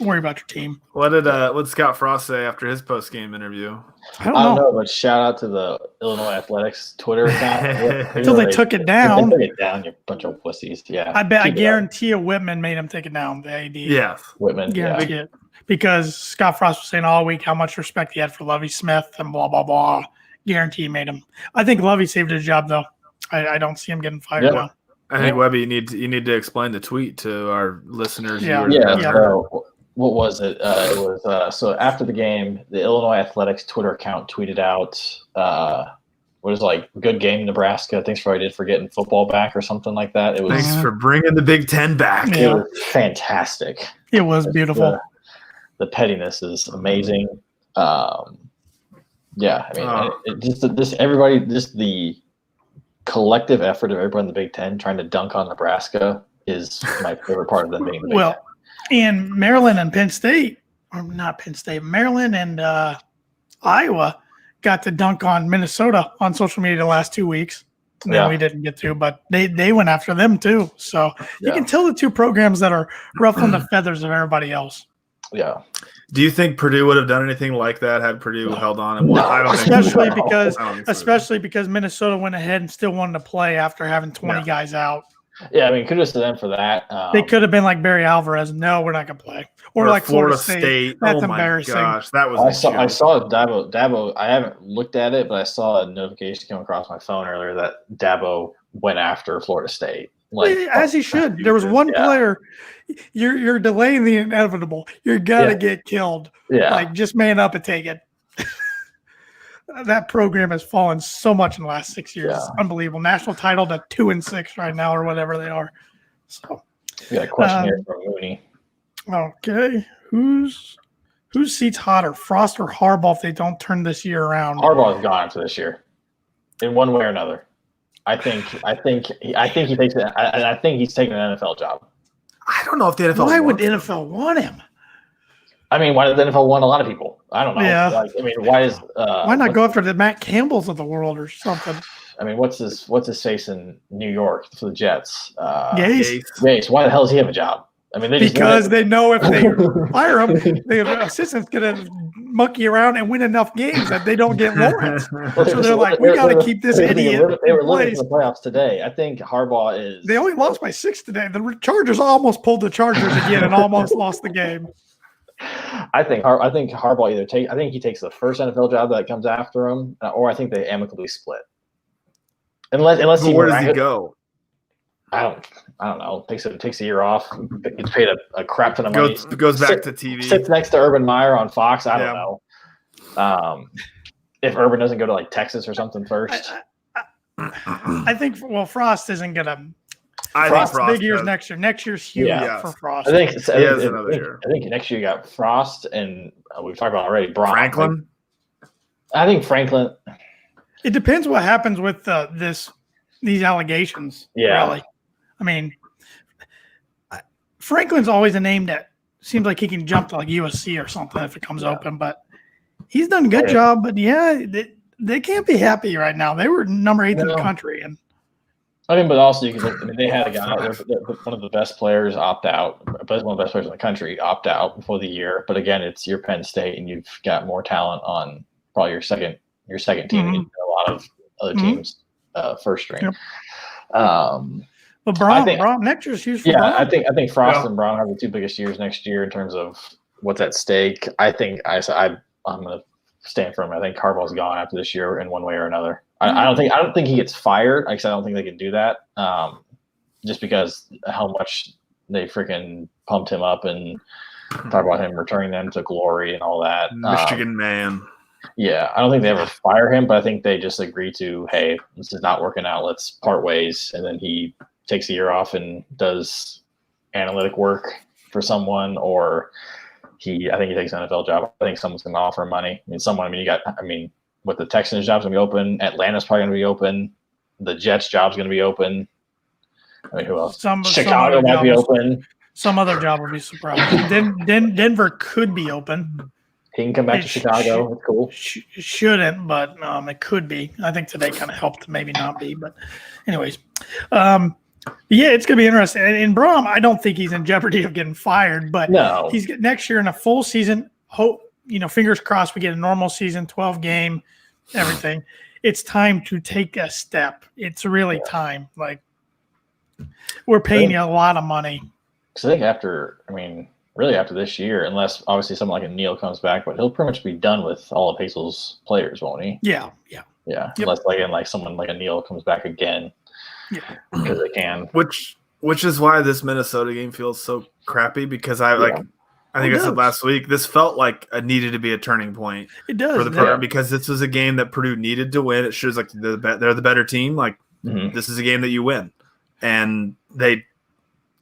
worry about your team. What did Scott Frost say after his post game interview? I don't know, but shout out to the Illinois Athletics Twitter account. Until they took it down. They took it down, you bunch of pussies. Yeah, I guarantee you Whitman made him take it down. The AD. Yeah, Whitman. Guarantee it. Because Scott Frost was saying all week how much respect he had for Lovie Smith and blah blah blah. Guarantee he made him. I think Lovie saved his job though. I don't see him getting fired now. I think Webby, you need to explain the tweet to our listeners. So, what was it? It was so after the game, the Illinois Athletics Twitter account tweeted out, what is good game, Nebraska. Thanks for what I did for getting football back or something like that. It was thanks for bringing the Big Ten back. It was fantastic. It was beautiful. The pettiness is amazing. I mean, the collective effort of everybody in the Big Ten trying to dunk on Nebraska is my favorite part of them being the Big Ten. And Maryland and Penn State, or not Penn State, Maryland and Iowa got to dunk on Minnesota on social media the last 2 weeks. And then we didn't get to, but they went after them too. So you can tell the two programs that are ruffling the feathers of everybody else. Yeah. Do you think Purdue would have done anything like that had Purdue held on and won? I don't especially because Minnesota went ahead and still wanted to play after having 20 guys out. Yeah, I mean, kudos to them for that. They could have been like Barry Alvarez. No, we're not going to play. Or like Florida State. That's embarrassing. Gosh, that was. I saw Dabo. I haven't looked at it, but I saw a notification come across my phone earlier that Dabo went after Florida State. As he should. There was one player. You're delaying the inevitable. You're gonna get killed. Yeah. Just man up and take it. That program has fallen so much in the last 6 years. It's unbelievable. National title to 2-6 right now, or whatever they are. So we got a question here from Mooney. Okay. Whose seat's hotter, Frost or Harbaugh, if they don't turn this year around? Harbaugh is gone after this year, in one way or another. I think he takes it. I think he's taking an NFL job. I don't know if the NFL. Why would the NFL want him? I mean, why does the NFL want a lot of people? I don't know. Yeah. Why is why not go after the Matt Campbells of the world or something? I mean, what's his face in New York for the Jets? Gase. Why the hell does he have a job? I mean, they know if they fire him, the assistant's gonna monkey around and win enough games that they don't get Lawrence. So they're like, we got to keep this idiot. They were looking for the playoffs today. I think Harbaugh is. They only lost by 6 today. The Chargers almost pulled the Chargers again and almost lost the game. I think Harbaugh I think he takes the first NFL job that comes after him, or I think they amicably split. Unless where does he go? I don't know. Takes a year off. Gets paid a crap ton of money. Goes back to TV. Sits next to Urban Meyer on Fox. I don't know. If Urban doesn't go to Texas or something first. I think Frost isn't gonna. I think Frost big years next year. Next year's huge for Frost. I think another year. I think next year you got Frost and we've talked about already. Franklin. I think Franklin. It depends what happens with these allegations. Yeah. Really. I mean, Franklin's always a name that seems like he can jump to USC or something if it comes open, but he's done a good job. But they can't be happy right now. They were number 8 in the country, and I mean, but also you can look. I mean, they had a guy, one of the best players opt out, but one of the best players in the country opt out before the year. But again, it's your Penn State, and you've got more talent on probably your second team than a lot of other teams first string. Yep. But Braum next year's huge for Yeah, Braum. I think Frost and Braun have the two biggest years next year in terms of what's at stake. I'm going to stand firm. I think Carball's gone after this year in one way or another. I don't think he gets fired. Like I said, I don't think they can do that. Just because how much they freaking pumped him up and talk about him returning them to glory and all that. Michigan man. Yeah, I don't think they ever fire him, but I think they just agree to, hey, this is not working out. Let's part ways. And then he takes a year off and does analytic work for someone, or I think he takes an NFL job. I think someone's going to offer him money. With the Texans job's going to be open, Atlanta's probably going to be open, the Jets job's going to be open. I mean, who else? Chicago might be open. Some other job will be surprised. Denver could be open. He can come back to Chicago. That's cool. Shouldn't, but it could be. I think today kind of helped maybe not be. But anyways, yeah, it's going to be interesting. And Braum, I don't think he's in jeopardy of getting fired, but no. He's next year in a full season. Fingers crossed we get a normal season, 12 game, everything. It's time to take a step. It's really time. Like, we're paying you a lot of money. So I think after this year, unless obviously someone like a Neal comes back, but he'll pretty much be done with all of Hazel's players, won't he? Yeah. Yep. Unless someone like a Neal comes back again, because they can. Which is why this Minnesota game feels so crappy, because I think I said last week, this felt like it needed to be a turning point. It does for the program, because this was a game that Purdue needed to win. It shows like they're the better team. Like this is a game that you win, and they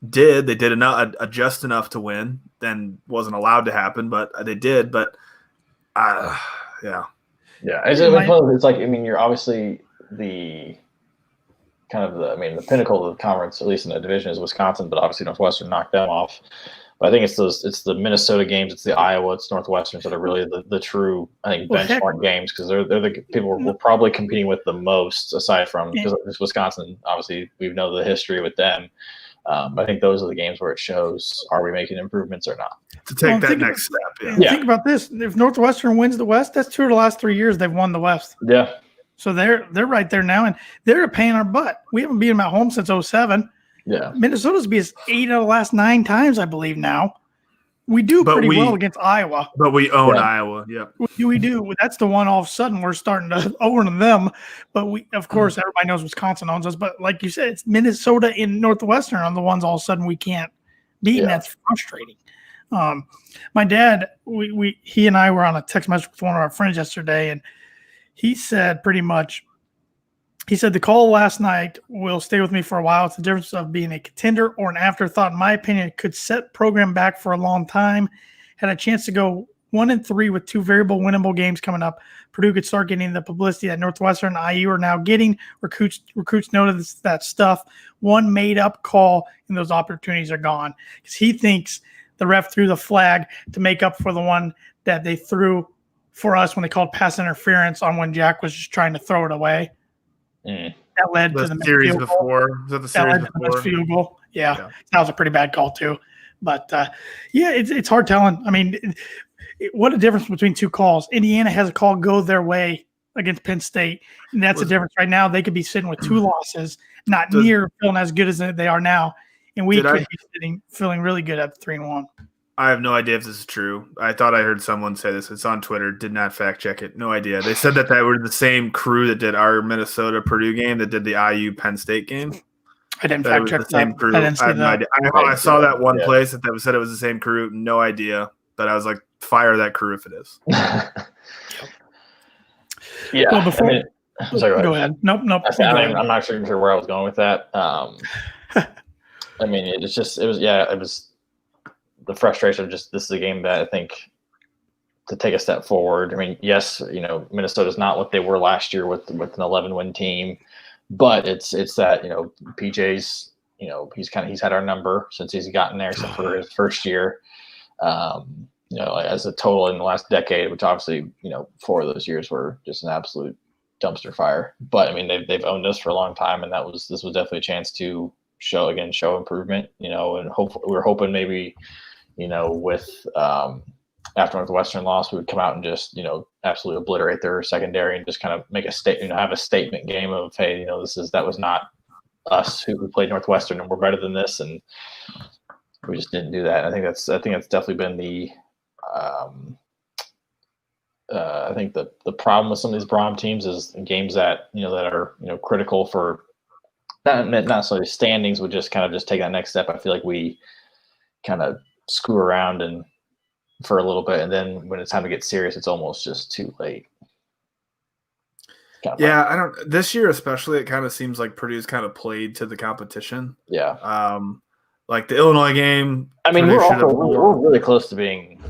did enough, just enough to win. Then wasn't allowed to happen, but they did. But yeah. It's like, you're obviously the the pinnacle of the conference, at least in the division, is Wisconsin, but obviously Northwestern knocked them off. But I think it's the Minnesota games, it's the Iowa, it's Northwestern that are really the true, I think, benchmark games, because they're the people we're probably competing with the most, aside from, because it's Wisconsin, obviously we know the history with them. I think those are the games where it shows, are we making improvements or not? To take that next step. Think about this. If Northwestern wins the West, that's 2 of the last 3 years they've won the West. Yeah. So they're right there now, and they're paying our butt. We haven't beat them at home since 2007. Yeah. Minnesota's beat us 8 out of the last 9 times, I believe now. We do pretty well against Iowa. But we own Iowa, yeah. We do. That's the one all of a sudden we're starting to own them. But of course, everybody knows Wisconsin owns us. But like you said, it's Minnesota and Northwestern on the ones all of a sudden we can't beat, and that's frustrating. My dad, he and I were on a text message with one of our friends yesterday, and he said pretty much, the call last night will stay with me for a while. It's the difference of being a contender or an afterthought. In my opinion, it could set program back for a long time. Had a chance to go 1-3 with 2 variable winnable games coming up. Purdue could start getting the publicity that Northwestern and IU are now getting. Recruits notice that stuff. One made-up call, and those opportunities are gone. Because he thinks the ref threw the flag to make up for the one that they threw for us when they called pass interference on when Jack was just trying to throw it away. That led to the series before. Was that the series before? Field goal. Yeah, that was a pretty bad call too. But it's hard telling. What a difference between 2 calls. Indiana has a call go their way against Penn State, and that's the difference. Right now, they could be sitting with 2 losses, not near feeling as good as they are now, and we could be feeling really good at 3-1. I have no idea if this is true. I thought I heard someone say this. It's on Twitter. Did not fact check it. No idea. They said that were the same crew that did our Minnesota Purdue game, that did the IU Penn State game. I didn't fact check the same that. crew. I didn't see have that. no idea. I saw that one place that said it was the same crew. No idea. But I was like, fire that crew if it is. Yeah. Well, before go ahead. Nope. I'm not sure where I was going with that. It was the frustration of just, this is a game that I think to take a step forward. Yes, Minnesota's not what they were last year with an 11-win team, but it's that, PJ's, he's had our number since he's gotten there, except for his first year. As a total in the last decade, which obviously, 4 of those years were just an absolute dumpster fire. But they've owned us for a long time, and this was definitely a chance to show improvement, and hopefully we're hoping maybe, with after Northwestern loss, we would come out and just, absolutely obliterate their secondary and just kind of make a statement, have a statement game of, hey, that was not us who played Northwestern and we're better than this, and we just didn't do that. I think that's definitely been the I think the problem with some of these Brom teams is games that that are critical for not necessarily standings, would just kind of just take that next step. I feel like we kind of screw around and for a little bit, and then when it's time to get serious, it's almost just too late. Yeah, I don't. This year especially, it kind of seems like Purdue's kind of played to the competition. Yeah. Like the Illinois game. I mean, we're really close to being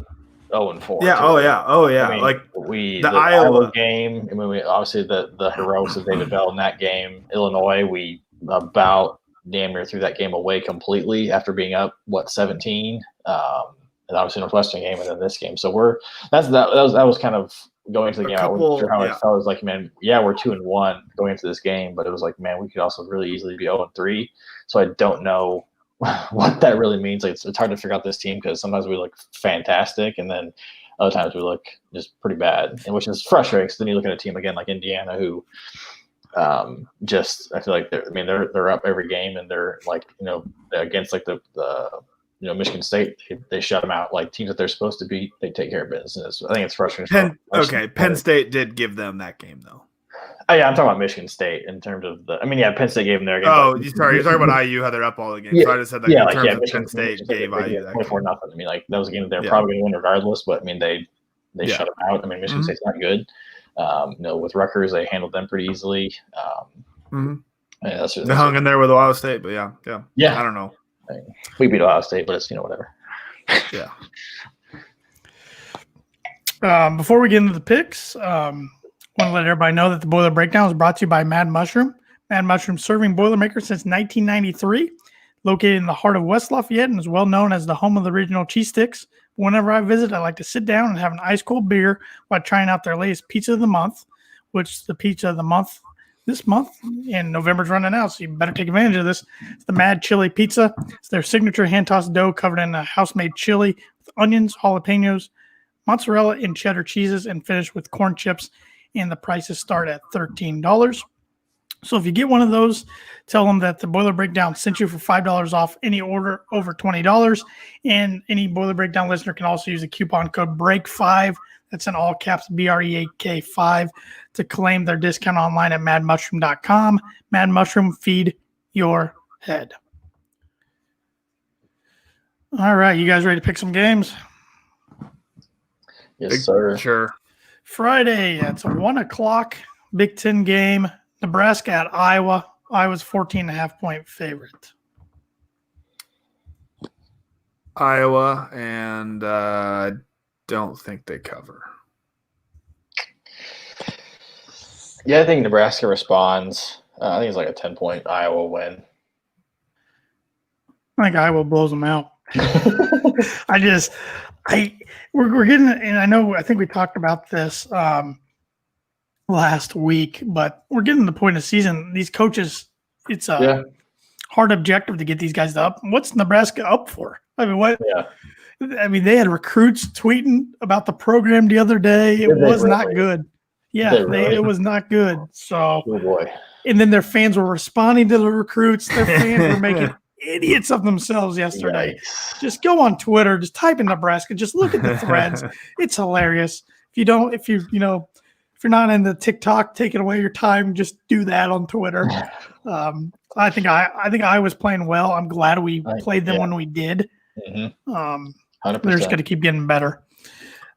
0-4. Yeah. Too. Oh yeah. I mean, like the Iowa game. I mean, we obviously the heroics of David Bell in that game. Illinois, we about damn near threw that game away completely after being up 17. And obviously Northwestern game, and then this game. So that was kind of going into the game. I wasn't sure how I felt. It was like, man, yeah, we're 2-1 going into this game, but it was like, man, we could also really easily be 0-3. So I don't know what that really means. Like, it's hard to figure out this team because sometimes we look fantastic, and then other times we look just pretty bad, and which is frustrating. Because then you look at a team again like Indiana, who just I feel like they're up every game, and they're like against like the Michigan State, they shut them out. Like teams that they're supposed to beat, they take care of business. I think it's frustrating. Penn State did give them that game though. Oh yeah, I'm talking about Michigan State in terms of Penn State gave them their game. Oh, sorry, you're talking about IU, how they're up all the games. So I just said that in terms of Penn State gave IU that 24-0. I mean, like that was a game they're probably going to win regardless, but I mean they shut them out. I mean, Michigan State's not good. With Rutgers, they handled them pretty easily. They hung in there with Ohio State, but yeah. I don't know. We beat Ohio State, but it's whatever. Yeah. Before we get into the picks, want to let everybody know that the Boiler Breakdown is brought to you by Mad Mushroom. Mad Mushroom serving Boilermaker since 1993, located in the heart of West Lafayette and is well known as the home of the original cheese sticks. Whenever I visit, I like to sit down and have an ice cold beer while trying out their latest pizza of the month, which the pizza of the month this month, and November's running out, so you better take advantage of this. It's the Mad Chili Pizza. It's their signature hand-tossed dough covered in a house-made chili with onions, jalapenos, mozzarella, and cheddar cheeses, and finished with corn chips, and the prices start at $13. So if you get one of those, tell them that the Boiler Breakdown sent you for $5 off any order over $20, and any Boiler Breakdown listener can also use the coupon code BREAK5, that's in all caps, BREAK 5, to claim their discount online at madmushroom.com. Mad Mushroom, feed your head. All right, you guys ready to pick some games? Yes, sir. Sure. Friday, it's a 1 o'clock Big Ten game. Nebraska at Iowa. Iowa's 14.5-point favorite. Iowa, and I don't think they cover. Yeah, I think Nebraska responds. I think it's like a 10-point Iowa win. I think Iowa blows them out. We're getting, and I think we talked about this last week, but we're getting to the point of the season. These coaches, it's a hard objective to get these guys up. What's Nebraska up for? I mean, what? Yeah. I mean, they had recruits tweeting about the program the other day. It was not good. Yeah, it was not good. So, oh boy. And then their fans were responding to the recruits. Their fans were making idiots of themselves yesterday. Yikes. Just go on Twitter, just type in Nebraska, just look at the threads. It's hilarious. If you're not into TikTok, taking away your time, just do that on Twitter. I think I was playing well. I'm glad we played them when we did. Mm-hmm. They're just going to keep getting better.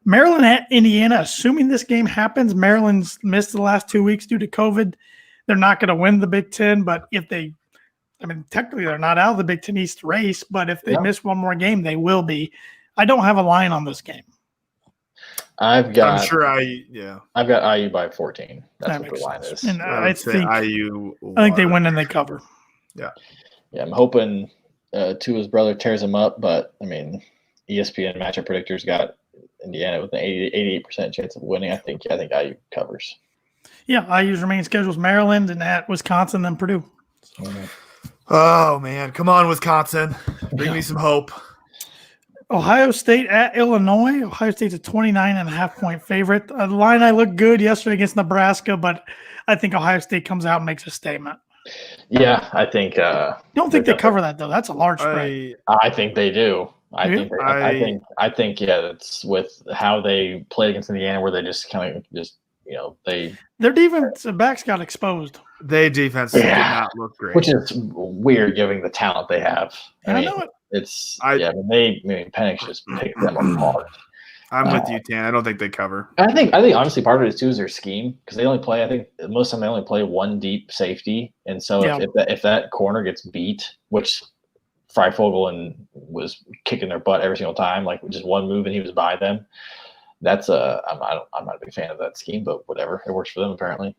Maryland at Indiana, assuming this game happens, Maryland's missed the last 2 weeks due to COVID. They're not going to win the Big Ten, but technically they're not out of the Big Ten East race, but if they miss one more game, they will be. I don't have a line on this game. I've got IU by 14. That's what the line is. And I think IU. I think they win and they cover. Yeah. I'm hoping Tua's brother tears him up, but I mean, ESPN matchup predictors got Indiana with an 88% chance of winning. I think IU covers. Yeah, IU's remaining schedule is Maryland and at Wisconsin, then Purdue. Oh man, come on, Wisconsin, bring me some hope. Ohio State at Illinois. Ohio State's a 29.5-point favorite. The line I looked good yesterday against Nebraska, but I think Ohio State comes out and makes a statement. Yeah, I think. Don't think they cover that though. That's a large spread. I think they do. I Yeah. think. I think. Yeah, it's with how they played against Indiana, where they just kind of Their defense backs got exposed. They defense did not look great, which is weird, given the talent they have. I know it. Penix just picked them apart. I'm with you, Tan. I don't think they cover. I think honestly part of it too is their scheme, because they only play. I think most of the time they only play one deep safety, and so if that corner gets beat, which Freifogel was kicking their butt every single time, like just one move and he was by them. That's I'm not a big fan of that scheme, but whatever, it works for them apparently.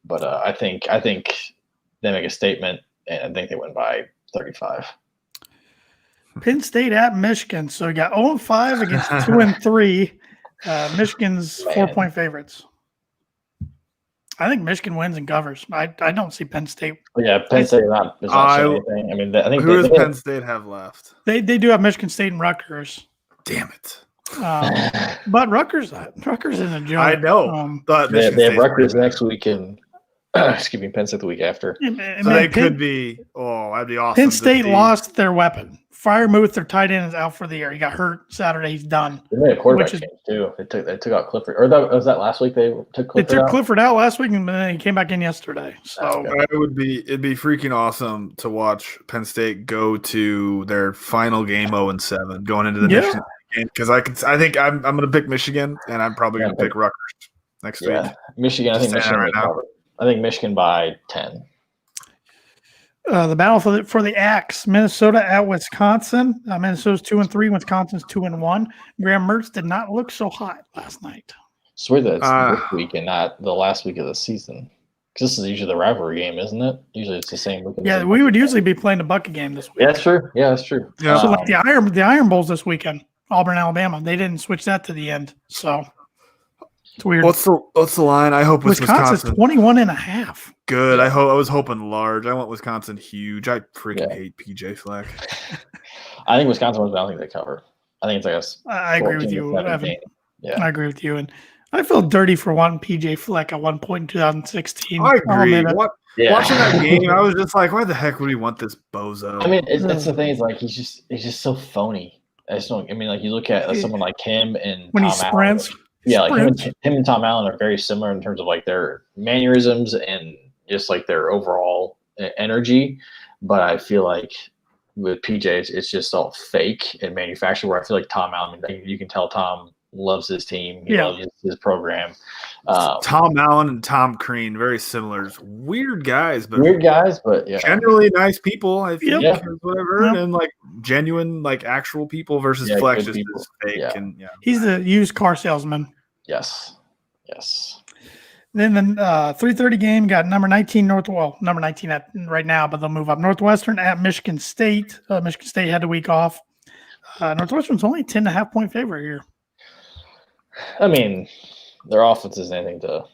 But I think they make a statement, and I think they win by 35. Penn State at Michigan. So we got 0-5 against 2-3. Michigan's 4-point favorites. I think Michigan wins and covers. I don't see Penn State. Yeah, Penn State is not showing anything. I mean, I think who does Penn State have left? They do have Michigan State and Rutgers. Damn it! But Rutgers isn't a joke. I know, but they have Rutgers next week and excuse me, Penn State the week after. So they could be. Oh, that'd be awesome. Penn State lost their weapon. Freiermuth, their tight end, is out for the year. He got hurt Saturday. He's done. They made a quarterback change too. They took out Clifford, or was that last week? They took Clifford out last week, and then he came back in yesterday. So it'd be freaking awesome to watch Penn State go to their final game 0-7, going into the Michigan game, because I think I'm going to pick Michigan, and I'm probably going to pick Rutgers next week. Michigan. I think Michigan right now. I think Michigan by 10. The battle for the Axe: Minnesota at Wisconsin. Minnesota's 2-3. Wisconsin's 2-1. Graham Mertz did not look so hot last night. Swear that it's this week and not the last week of the season. Because this is usually the rivalry game, isn't it? Usually it's the same week. Yeah, we would usually be playing the Bucket game this week. Yeah, that's true. Yeah, that's true. Yeah. So like the Iron Bowl's this weekend, Auburn, Alabama. They didn't switch that to the end, so it's weird. What's the line? I hope it's Wisconsin. 21.5. Good. I was hoping large. I want Wisconsin huge. I freaking hate PJ Fleck. I think Wisconsin wins, but I don't think they cover. I think it's like I agree with you, Evan. Yeah, I agree with you, and I feel dirty for wanting PJ Fleck at one point in 2016. I agree. Watching that game, I was just like, why the heck would he want this bozo? I mean, it's the thing is like he's just so phony. I just don't. I mean, like you look at someone like him and when Tom he sprints. Allen, like him and Tom Allen are very similar in terms of like their mannerisms and just like their overall energy. But I feel like with PJ, it's just all fake and manufactured. Where I feel like Tom Allen, you can tell Tom loves his team. He loves his program. Tom Allen and Tom Crean, very similar. Weird guys, but generally nice people. I think whatever, and like genuine, like actual people versus Flex just is fake. Yeah. And he's the used car salesman. Yes. Then the 3:30 game got number 19 number 19 at right now, but they'll move up. Northwestern at Michigan State. Michigan State had a week off. Northwestern's only 10.5 point favorite here. I mean, their offense isn't anything to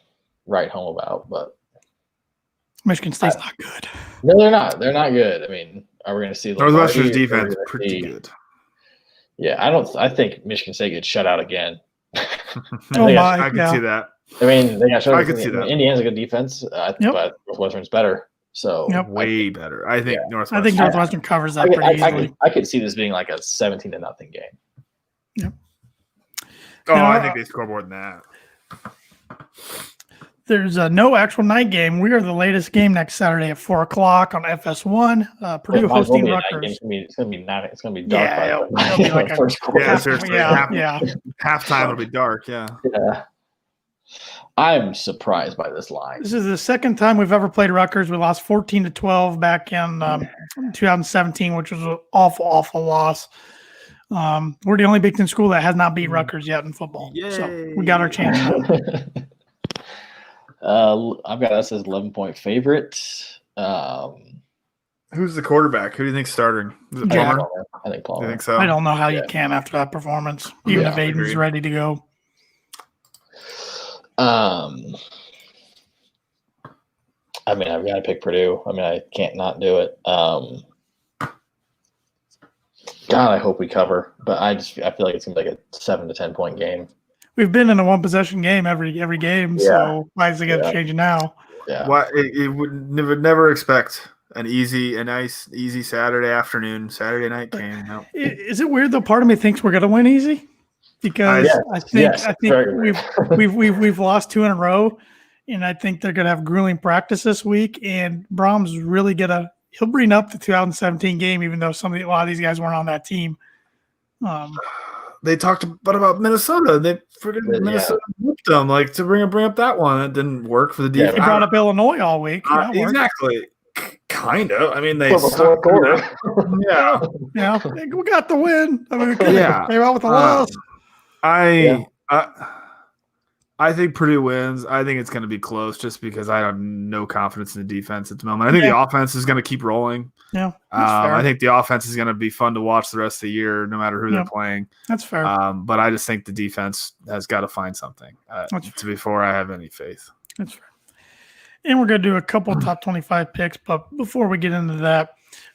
write home about, but Michigan State's not good. No, they're not. They're not good. I mean, are we going to see Northwestern's defense pretty good? Yeah, I think Michigan State gets shut out again. I can see that. I mean, they got shut out. I could see that. Indiana's a good defense, but Northwestern's better. So way better. I think Northwestern. I think Northwestern covers that pretty easily. I could see this being like a 17-0 game. Yep. Oh, I think they score more than that. There's no actual night game. We are the latest game next Saturday at 4:00 on FS1. Purdue hosting Rutgers. It's gonna be dark. It'll be like a first quarter. Seriously. Halftime will be dark. Yeah. I'm surprised by this line. This is the second time we've ever played Rutgers. We lost 14-12 back in 2017, which was an awful loss. We're the only Big Ten school that has not beat Rutgers yet in football. Yay. So we got our chance. I've got us as 11-point favorite. Who's the quarterback? Who do you think's starting? Is it Palmer? I think Palmer. I think so. I don't know how you can after that performance, even if Aiden's ready to go. I mean, I've got to pick Purdue. I mean, I can't not do it. God, I hope we cover, but I feel like it's gonna be like a 7 to 10 point game. We've been in a one possession game every game, so why is it gonna change now? Yeah. It would never expect a nice, easy Saturday afternoon. Saturday night came. No. Is it weird though? Part of me thinks we're going to win easy because I think very we've lost 2 in a row, and I think they're going to have grueling practice this week. And Brahms really he'll bring up the 2017 game, even though a lot of these guys weren't on that team. They talked about Minnesota. Minnesota whooped them. Like, to bring up that one, it didn't work for the defense. They brought up Illinois all week. Exactly. Kind of. I mean, they sucked. Yeah. Yeah. We got the win. I mean, came out with the loss. I think Purdue wins. I think it's going to be close just because I have no confidence in the defense at the moment. I think the offense is going to keep rolling. Yeah. I think the offense is going to be fun to watch the rest of the year, no matter who they're playing. That's fair. But I just think the defense has got to find something before I have any faith. That's fair. And we're going to do a couple top 25 picks. But before we get into that,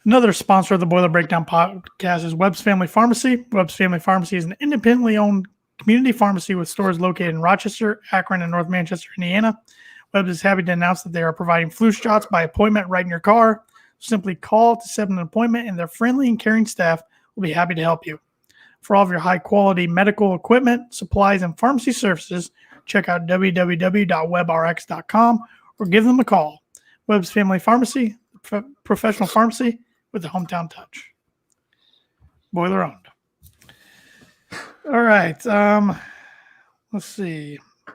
another sponsor of the Boiler Breakdown podcast is Webb's Family Pharmacy. Webb's Family Pharmacy is an independently owned community pharmacy with stores located in Rochester, Akron, and North Manchester, Indiana. Webb is happy to announce that they are providing flu shots by appointment right in your car. Simply call to set an appointment, and their friendly and caring staff will be happy to help you. For all of your high-quality medical equipment, supplies, and pharmacy services, check out www.webrx.com or give them a call. Webb's Family Pharmacy, professional pharmacy with a hometown touch. Boiler owned. All right. Let's see. A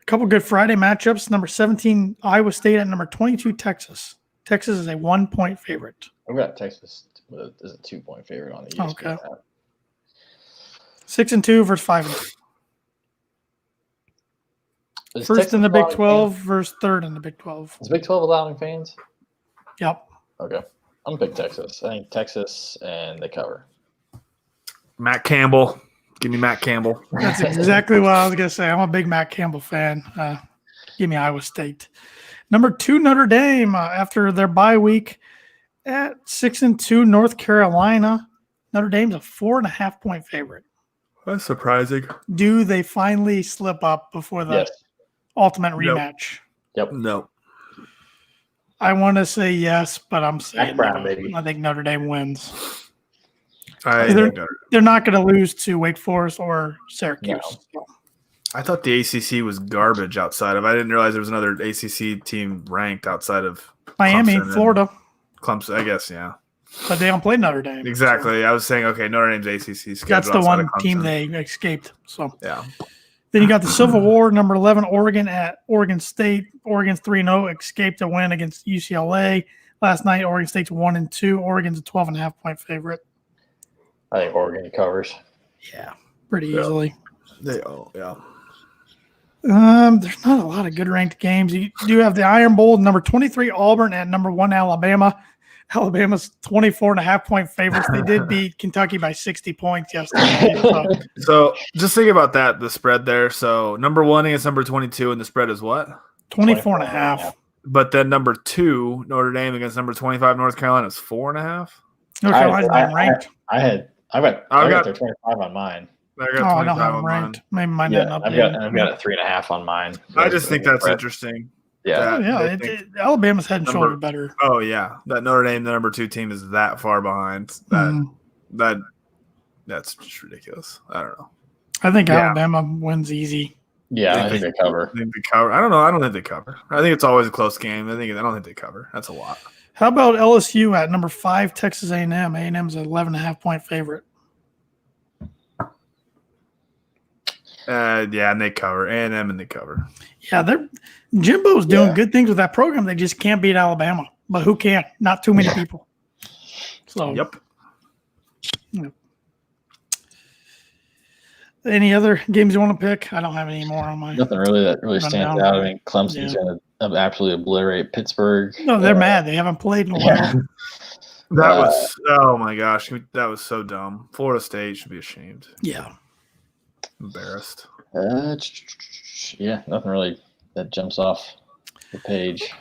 couple good Friday matchups. Number 17, Iowa State at number 22, Texas. Texas is a 1-point favorite. I've got Texas as a 2-point favorite on the ESPN Okay. app. 6-2 versus 5-2. First Texas in the Big allowing 12 fans? versus third in the Big 12. Is Big 12 allowing fans? Yep. Okay. I'm going to pick Texas. I think Texas, and they cover. Matt Campbell. Give me Matt Campbell. That's exactly what I was going to say. I'm a big Matt Campbell fan. Give me Iowa State. Number 2, Notre Dame, after their bye week at 6-2, North Carolina. Notre Dame's a 4.5-point favorite. That's surprising. Do they finally slip up before the ultimate rematch? Yep. No. I want to say yes, but I'm saying Brown, no. baby. I think Notre Dame wins. They're not going to lose to Wake Forest or Syracuse. No. I thought the ACC was garbage outside of. I didn't realize there was another ACC team ranked outside of Miami, Clemson Florida. Clemson, I guess, yeah. But they don't play Notre Dame. Exactly. I was saying, okay, Notre Dame's ACC schedule. That's the outside one of Clemson. team they escaped. So Yeah. then you got the Civil War, number 11, Oregon at Oregon State. Oregon's 3-0, escaped a win against UCLA. Last night, Oregon State's 1-2. Oregon's a 12.5-point favorite. I think Oregon covers. Yeah, pretty easily. Yeah. There's not a lot of good ranked games. You do have the Iron Bowl, number 23, Auburn at number 1, Alabama. Alabama's 24.5-point favorites. They did beat Kentucky by 60 points yesterday. So just think about that, the spread there. So number 1 against number 22, and the spread is what? 24.5. But then number 2, Notre Dame against number 25, North Carolina is 4.5. North Carolina's not ranked. I got their 25 on mine. I got I don't 25 have on them mine. ranked. Maybe mine Yeah, didn't I've update. got a 3.5 on mine. I just think that's interesting. Yeah. Alabama's head and shoulder better. Oh yeah, that Notre Dame, the number 2 team, is that far behind. That's just ridiculous. I don't know. I think Alabama wins easy. Yeah, I think they cover. I think they cover. I don't know. I don't think they cover. I think it's always a close game. I don't think they cover. That's a lot. How about LSU at number 5, Texas A&M? A&M's an 11.5-point favorite. Yeah, and they cover. A&M and they cover. Yeah, Jimbo's doing good things with that program. They just can't beat Alabama. But who can? Not too many people. So Yep. Any other games you want to pick? I don't have any more on my. Nothing really that really Run stands down. out. I mean, Clemson's going to absolutely obliterate Pittsburgh. No, they're mad. They haven't played in a while. Yeah. That was oh my gosh, that was so dumb. Florida State should be ashamed. Yeah. Embarrassed. Yeah, nothing really that jumps off the page.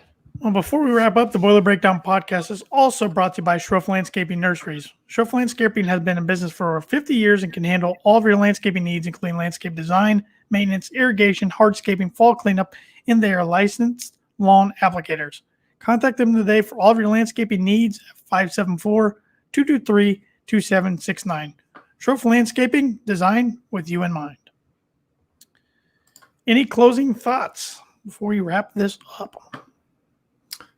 Well, before we wrap up, the Boiler Breakdown podcast is also brought to you by Sroufe Landscaping Nurseries. Sroufe Landscaping has been in business for over 50 years and can handle all of your landscaping needs, including landscape design, maintenance, irrigation, hardscaping, fall cleanup, and they are licensed lawn applicators. Contact them today for all of your landscaping needs at 574-223-2769. Sroufe Landscaping, design with you in mind. Any closing thoughts before we wrap this up?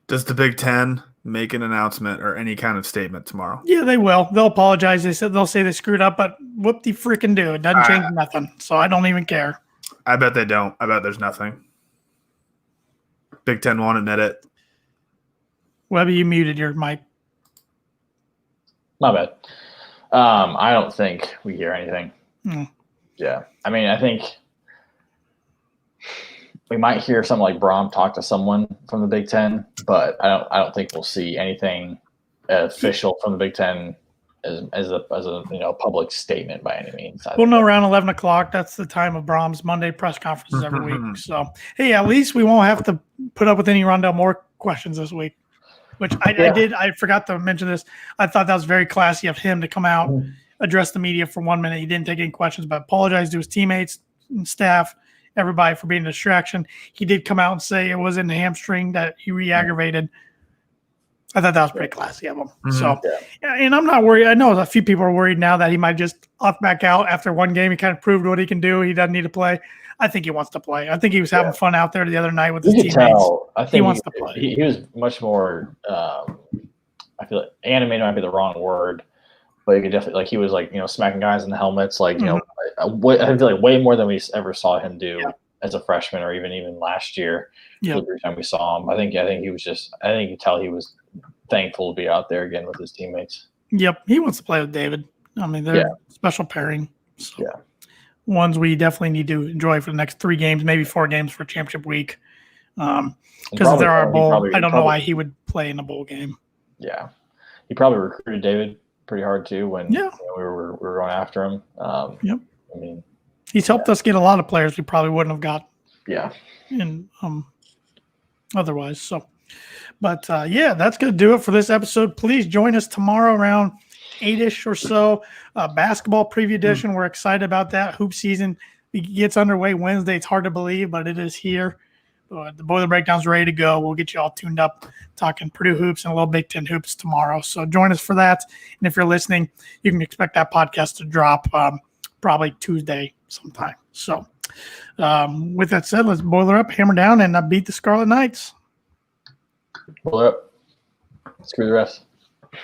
Does the Big Ten make an announcement or any kind of statement tomorrow? Yeah, they will. They'll apologize. They'll say they screwed up, but whoop de freaking do. It doesn't change nothing. So I don't even care. I bet they don't. I bet there's nothing. Big Ten won't admit it. Webb, you muted your mic. My bad. I don't think we hear anything. Yeah. I mean, I think we might hear something like Braum talk to someone from the Big Ten, but I don't think we'll see anything official from the Big Ten as a public statement by any means. We'll know around 11 o'clock. That's the time of Braum's Monday press conferences every week. So, hey, at least we won't have to put up with any Rondell Moore questions this week, which I forgot to mention this. I thought that was very classy of him to come out, address the media for 1 minute. He didn't take any questions, but apologize to his teammates and staff, everybody, for being a distraction. He did come out and say it was in the hamstring that he re-aggravated. I thought that was pretty classy of him. So, and I'm not worried. I know a few people are worried now that he might just opt back out after one game. He kind of proved what he can do. He doesn't need to play. I think he wants to play. I think he was having fun out there the other night with his teammates. I think he wants to play. He was much more. I feel like animated might be the wrong word, but you could definitely he was smacking guys in the helmets. I feel like way more than we ever saw him do as a freshman, or even last year. Every time we saw him, I think he was just. I think you could tell he was thankful to be out there again with his teammates. Yep, he wants to play with David. I mean, they're special pairing. So. Yeah. Ones we definitely need to enjoy for the next 3 games, maybe 4 games for championship week. Because if there are a bowl, I don't know why he would play in a bowl game. Yeah. He probably recruited David pretty hard too when we were going after him. Yep. I mean, he's helped us get a lot of players we probably wouldn't have got. Yeah. In otherwise. So, but that's going to do it for this episode. Please join us tomorrow around 8-ish or so. Basketball preview edition. We're excited about that. Hoop season gets underway Wednesday. It's hard to believe, but it is here. The Boiler Breakdown's ready to go. We'll get you all tuned up talking Purdue hoops and a little Big Ten hoops tomorrow. So join us for that. And if you're listening, you can expect that podcast to drop probably Tuesday sometime. So with that said, let's boiler up, hammer down, and beat the Scarlet Knights. Boiler up. Screw the refs.